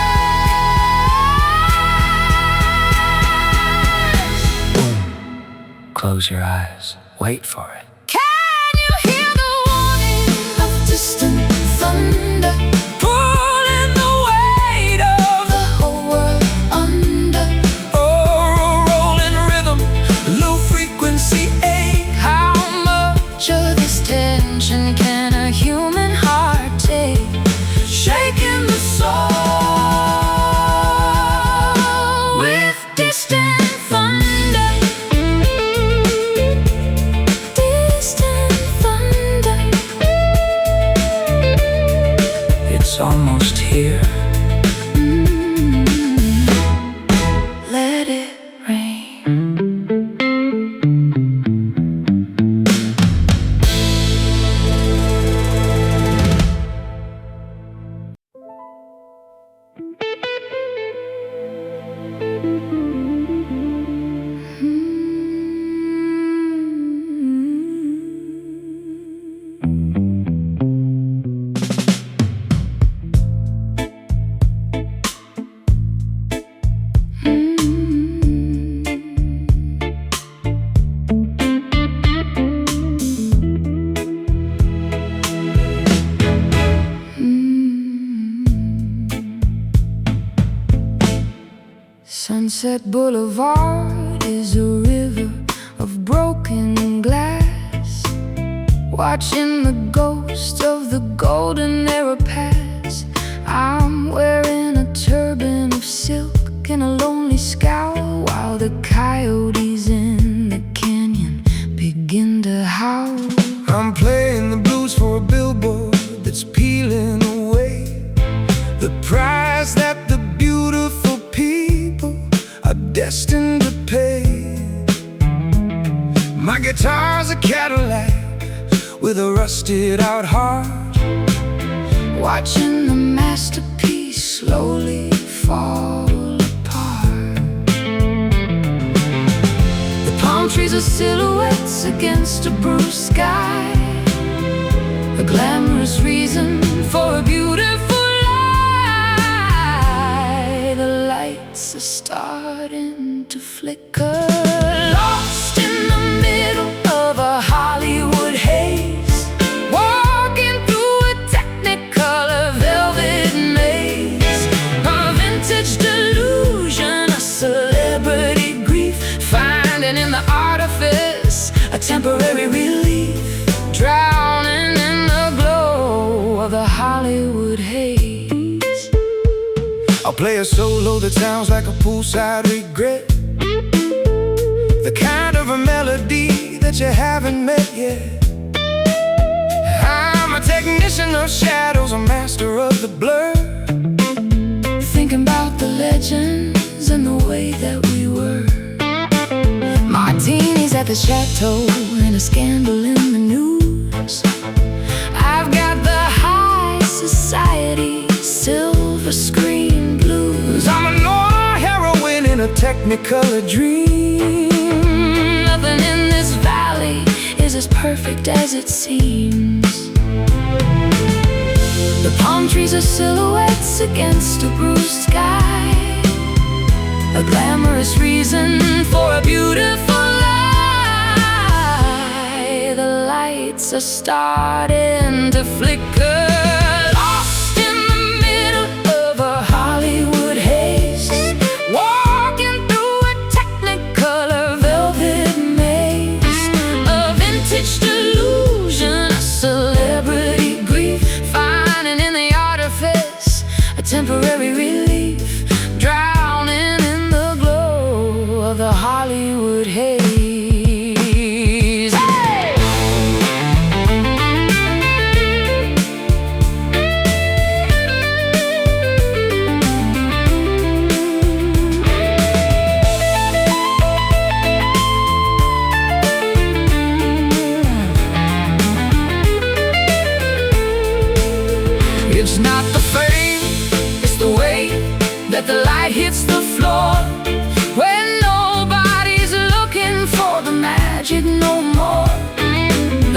Close your eyes, wait for it. Can you hear the warning of distant thunder, pulling the weight of the whole world under? Oh, a rolling rhythm, low frequency ache. How much of this tension can a human heart take? Shaking the soul with distant thunder. Distant thunder. It's almost here. Let it rain. Sunset Boulevard is a river of broken glass, watching the ghost of the golden era pass. I'm wearing a turban of silk and a lonely scowl, while the coyotes in the canyon begin to howl. I'm playing the blues for a billboard that's peeling away the price that the beautiful people are destined to pay. My guitar's a Cadillac with a rusted out heart, watching the masterpiece slowly fall apart. The palm trees are silhouettes against a bruised sky, a glamorous reason for a beautiful lie. The lights are starting to flicker, lost in the middle of a Hollywood haze, walking through a technicolor velvet maze, a vintage delusion, a celebrity grief, finding in the artifice a temporary relief, drowning in the glow of the Hollywood haze. I'll play a solo that sounds like a poolside regret, the kind of a melody that you haven't met yet. I'm a technician of shadows, a master of the blur, thinking about the legends and the way that we were. Martinis at the chateau and a scandal in the news. I've got the high society silver screen blues. I'm a Noir heroine in a technicolor dream. Nothing in this valley is as perfect as it seems. The palm trees are silhouettes against a bruised sky, a glamorous reason for a beautiful lie. The lights are starting to flicker, lost in the middle of a Hollywood haze, walking through a technicolor velvet maze, a vintage delusion, a celebrity grief, finding in the artifice a temporary relief, drowning in the glow of the Hollywood haze. Hey! It's not the fame, it's the way that the light hits the floor, when nobody's looking for the magic no more.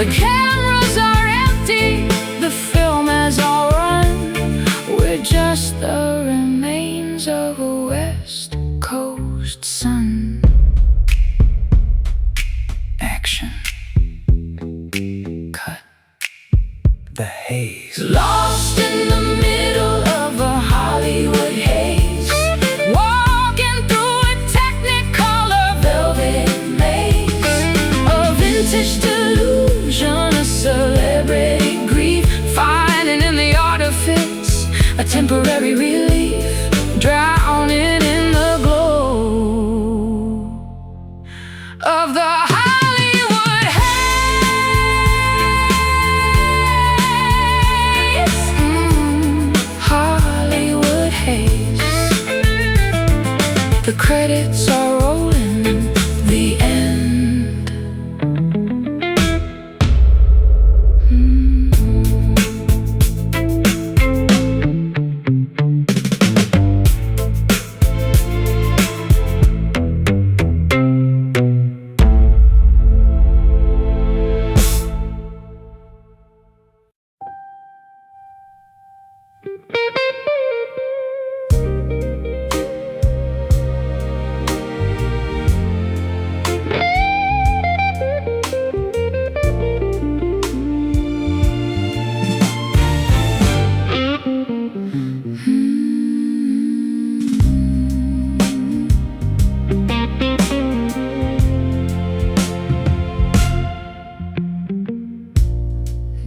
The cameras are empty, the film has all run. We're just the remains of a West Coast sun. Action. Cut. The haze. Lost in the middle of a Hollywood haze, walking through a technicolor velvet maze, a vintage delusion, a celebrity grief, finding in the artifice a temporary relief, drowning in the glow of the Hollywood haze. Hollywood haze. The credits are rolling, the end.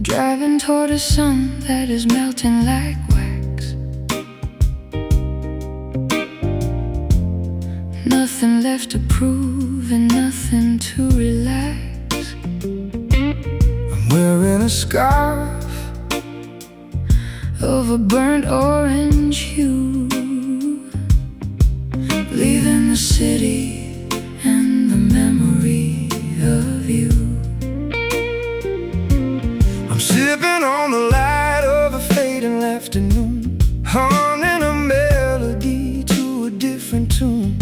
Driving toward a sun that left to prove and nothing to relax. I'm wearing a scarf of a burnt orange hue, leaving the city and the memory of you. I'm sipping on the light of a fading afternoon, humming a melody to a different tune.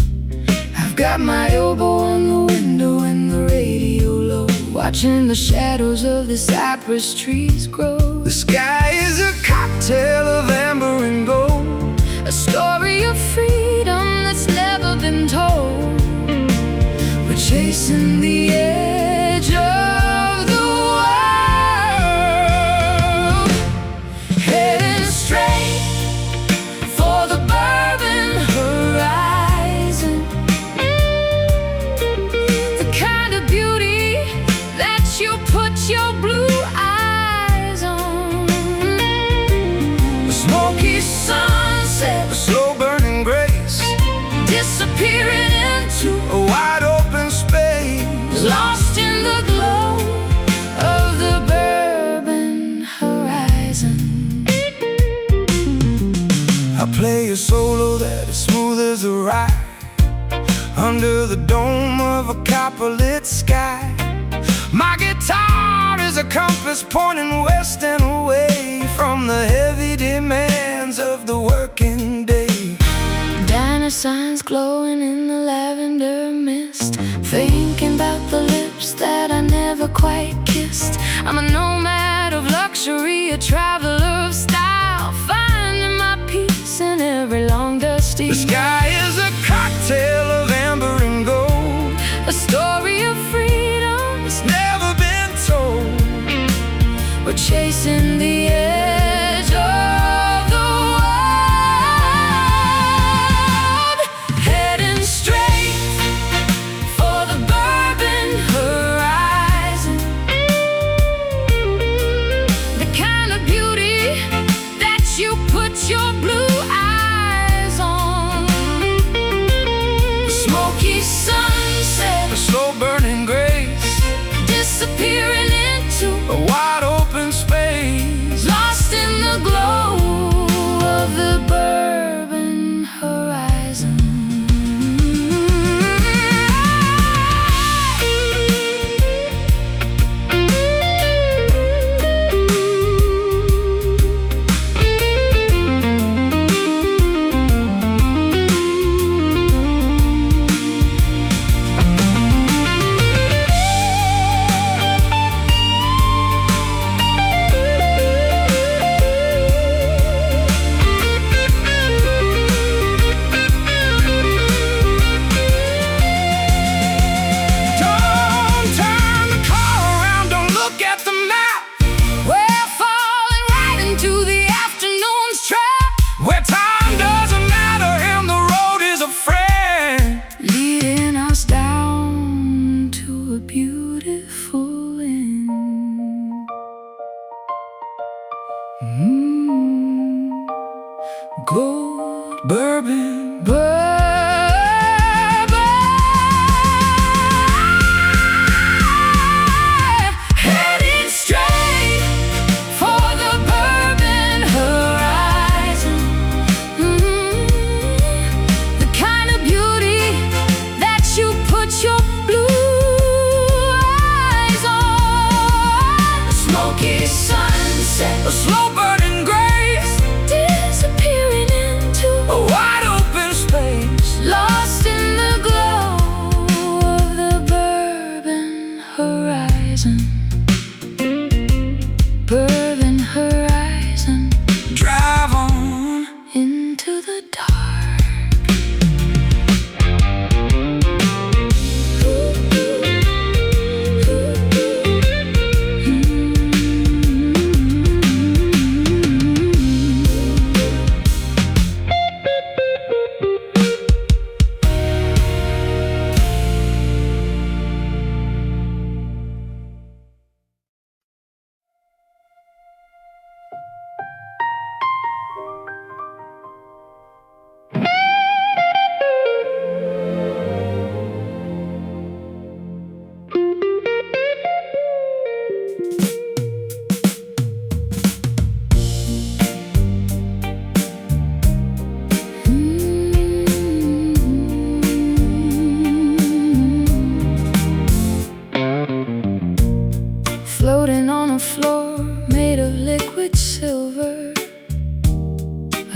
I've got my elbow on the window and the radio low, watching the shadows of the cypress trees grow. The sky is a cocktail of amber and gold, a story of freedom that's never been told. We're chasing the edge of the world, heading straight for the bourbon horizon. The kind of beauty that you put your blue eyes on. a smoky sunset, a slow burning grace, Disappearing into a wide open space, lost in the glow of the bourbon horizon. I play a solo that is smooth as a ride, under the dome of a copper-lit sky. My guitar is a compass pointing west and away from the heavy demands of the working day. Diner signs glowing in the lavender mist, thinking about the lips that I never quite kissed. I'm a nomad of luxury, a traveler of style, finding my peace in every long dusty The sky is a cocktail of amber and gold, a story of freedom. it's never been told. We're chasing the edge of the world, heading straight for the bourbon horizon. The kind of beauty that you put your blue eyes on. A smoky sunset, a slow burning grace, Disappearing into a wide open space, lost in the glow of the bourbon horizon. Don't turn the car around, don't look at the map, We're falling right into the afternoon's trap, where time doesn't matter and the road is a friend. leading us down to a beautiful end. Gold, bourbon, Heading straight for the bourbon horizon. The kind of beauty that you put your blue eyes on. smoky sunset, a slow burning grace, Disappearing into a wide open space.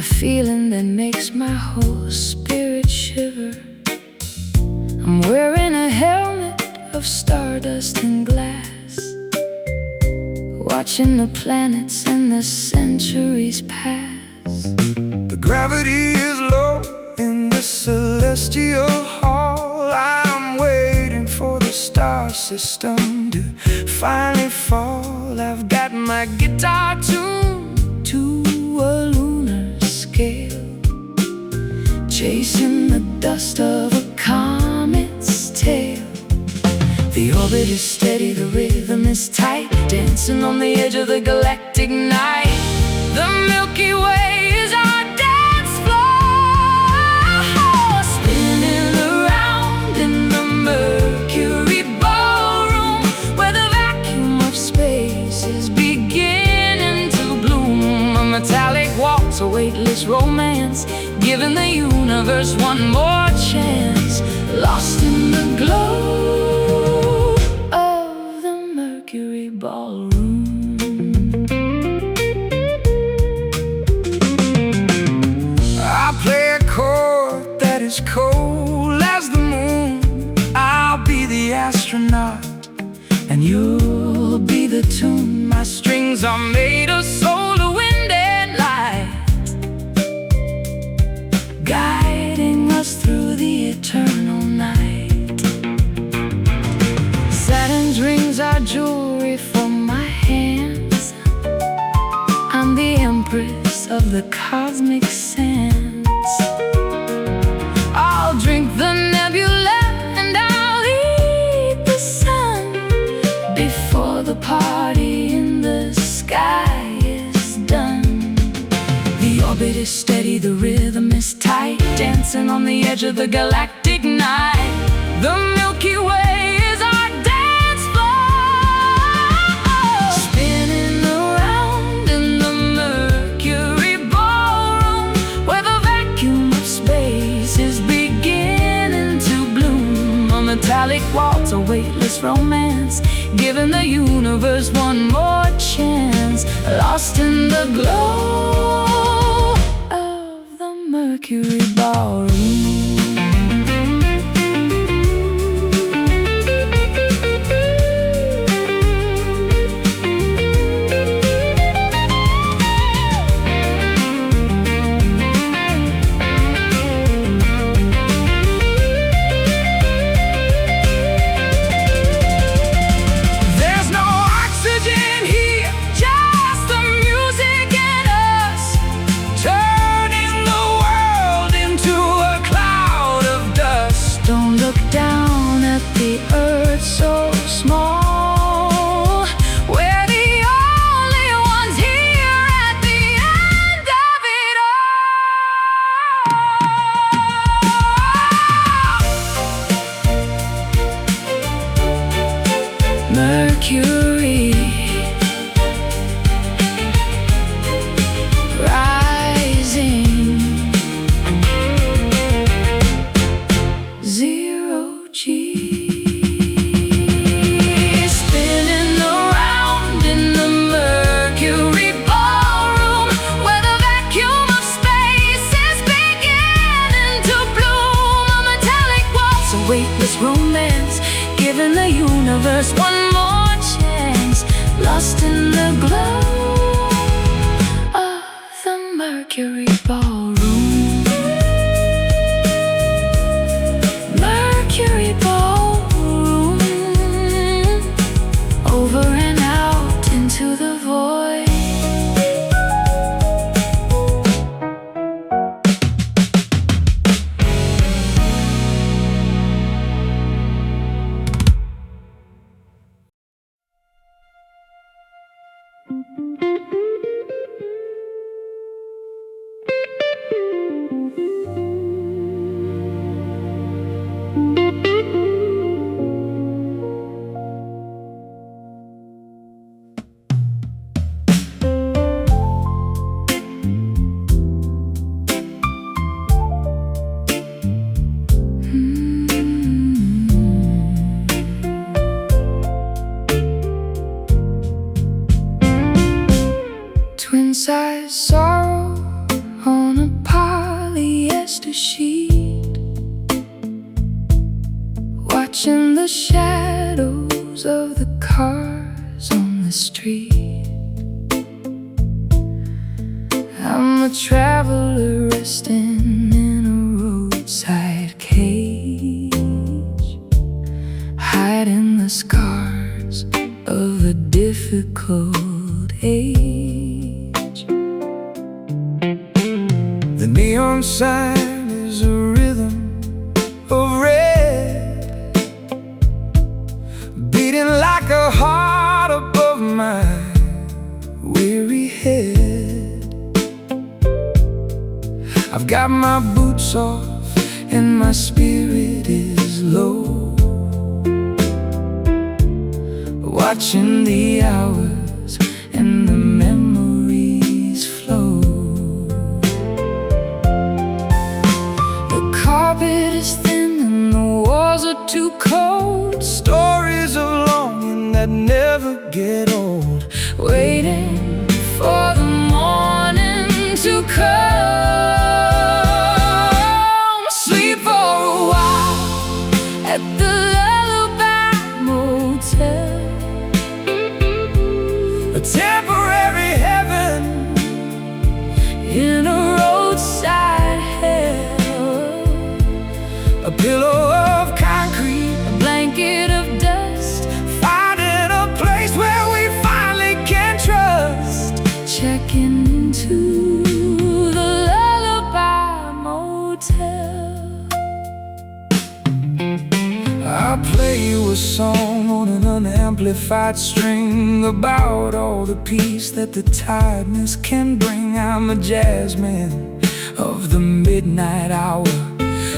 a feeling that makes my whole spirit shiver. I'm wearing a helmet of stardust and glass, watching the planets and the centuries pass. The gravity is low in the celestial hall. I'm waiting for the star system to finally fall. I've got my guitar tuned to a lunar scale, chasing the dust of a comet's tail. The orbit is steady, the rhythm is tight, dancing on the edge of the galactic night. The Milky Way is our dance floor, spinning around in the Mercury ballroom, where the vacuum of space is beginning to bloom. A metallic waltz, a weightless romance, giving the universe one more chance. Lost in the glow of the Mercury ballroom. I play a chord that is cold as the moon. I'll be the astronaut and you'll be the tune. My strings are made of solar wind and light, guiding us through the eternal night. Saturn's rings are jewelry for my hands. I'm the empress of the cosmic sands. I'll drink the nebula and I'll eat the sun before the party in the sky is done. The orbit is steady, the rhythm is tight, dancing on the edge of the galactic night. The Milky Way is our dance floor, spinning around in the Mercury ballroom, where the vacuum of space is beginning to bloom. A metallic waltz, a weightless romance, giving the universe one more chance. Lost in the glow of the Mercury ballroom. There's no oxygen here, just the music and us, turning the world into a cloud of dust. Don't look down at the earth so small, we're the only ones here at the end of it all. Mercury rising, zero G, spinning around in the Mercury ballroom, where the vacuum of space is beginning to bloom. A metallic waltz, a weightless romance, giving the universe one more chance. Lost in the glow of the Mercury ballroom. Mercury ballroom, over and out into the void. traveler resting in a roadside cage, hiding the scars of a difficult age. The neon sign is a rhythm of red, beating like a heart above my weary head. I've got my boots off and my spirit is low, watching the hours and the memories flow. The carpet is thin and the walls are too cold, Stories of longing that never get old, waiting for the morning to come. Sleep for a while at the Lullaby Motel, a temporary heaven in a roadside hell. a pillow of concrete, A blanket of dust, finding a place where we finally can trust. checking into the Lullaby Motel. I'll play you a song on an unamplified string about all the peace that the tiredness can bring. I'm a jazz man of the midnight hour,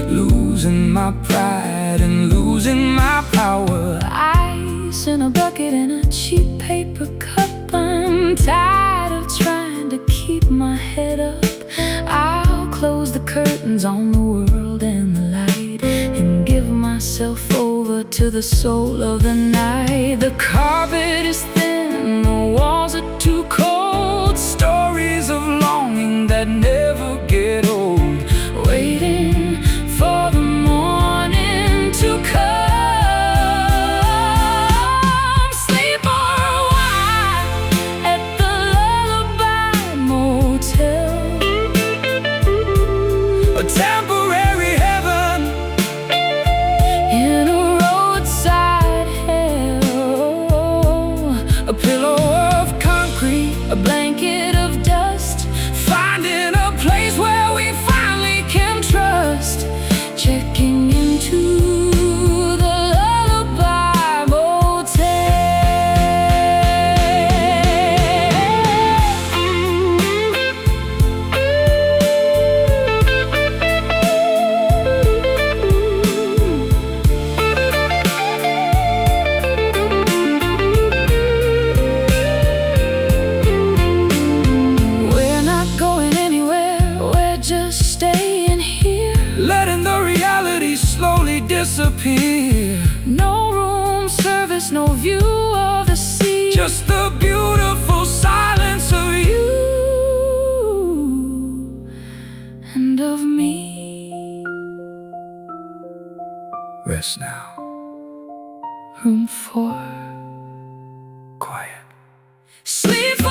losing my pride and losing my power. Ice in a bucket and a cheap paper cup. I'm tired of trying to keep my head up. I'll close the curtains on the world and the light and give myself over to the soul of the night. The carpet is thin, the walls are too cold, Stories of longing that never get old, waiting for the morning to come. Sleep for a while at the Lullaby Motel, a temporary heaven in a roadside hell. a pillow of concrete, A blanket of dust, finding a place where we finally can trust. checking into the Lullaby We're not going anywhere, we're just staying here. Letting the reality slowly disappear. No room service, no view of the sea, Just the beautiful silence of you. and of me. Rest now, Room 4. quiet. Sleep for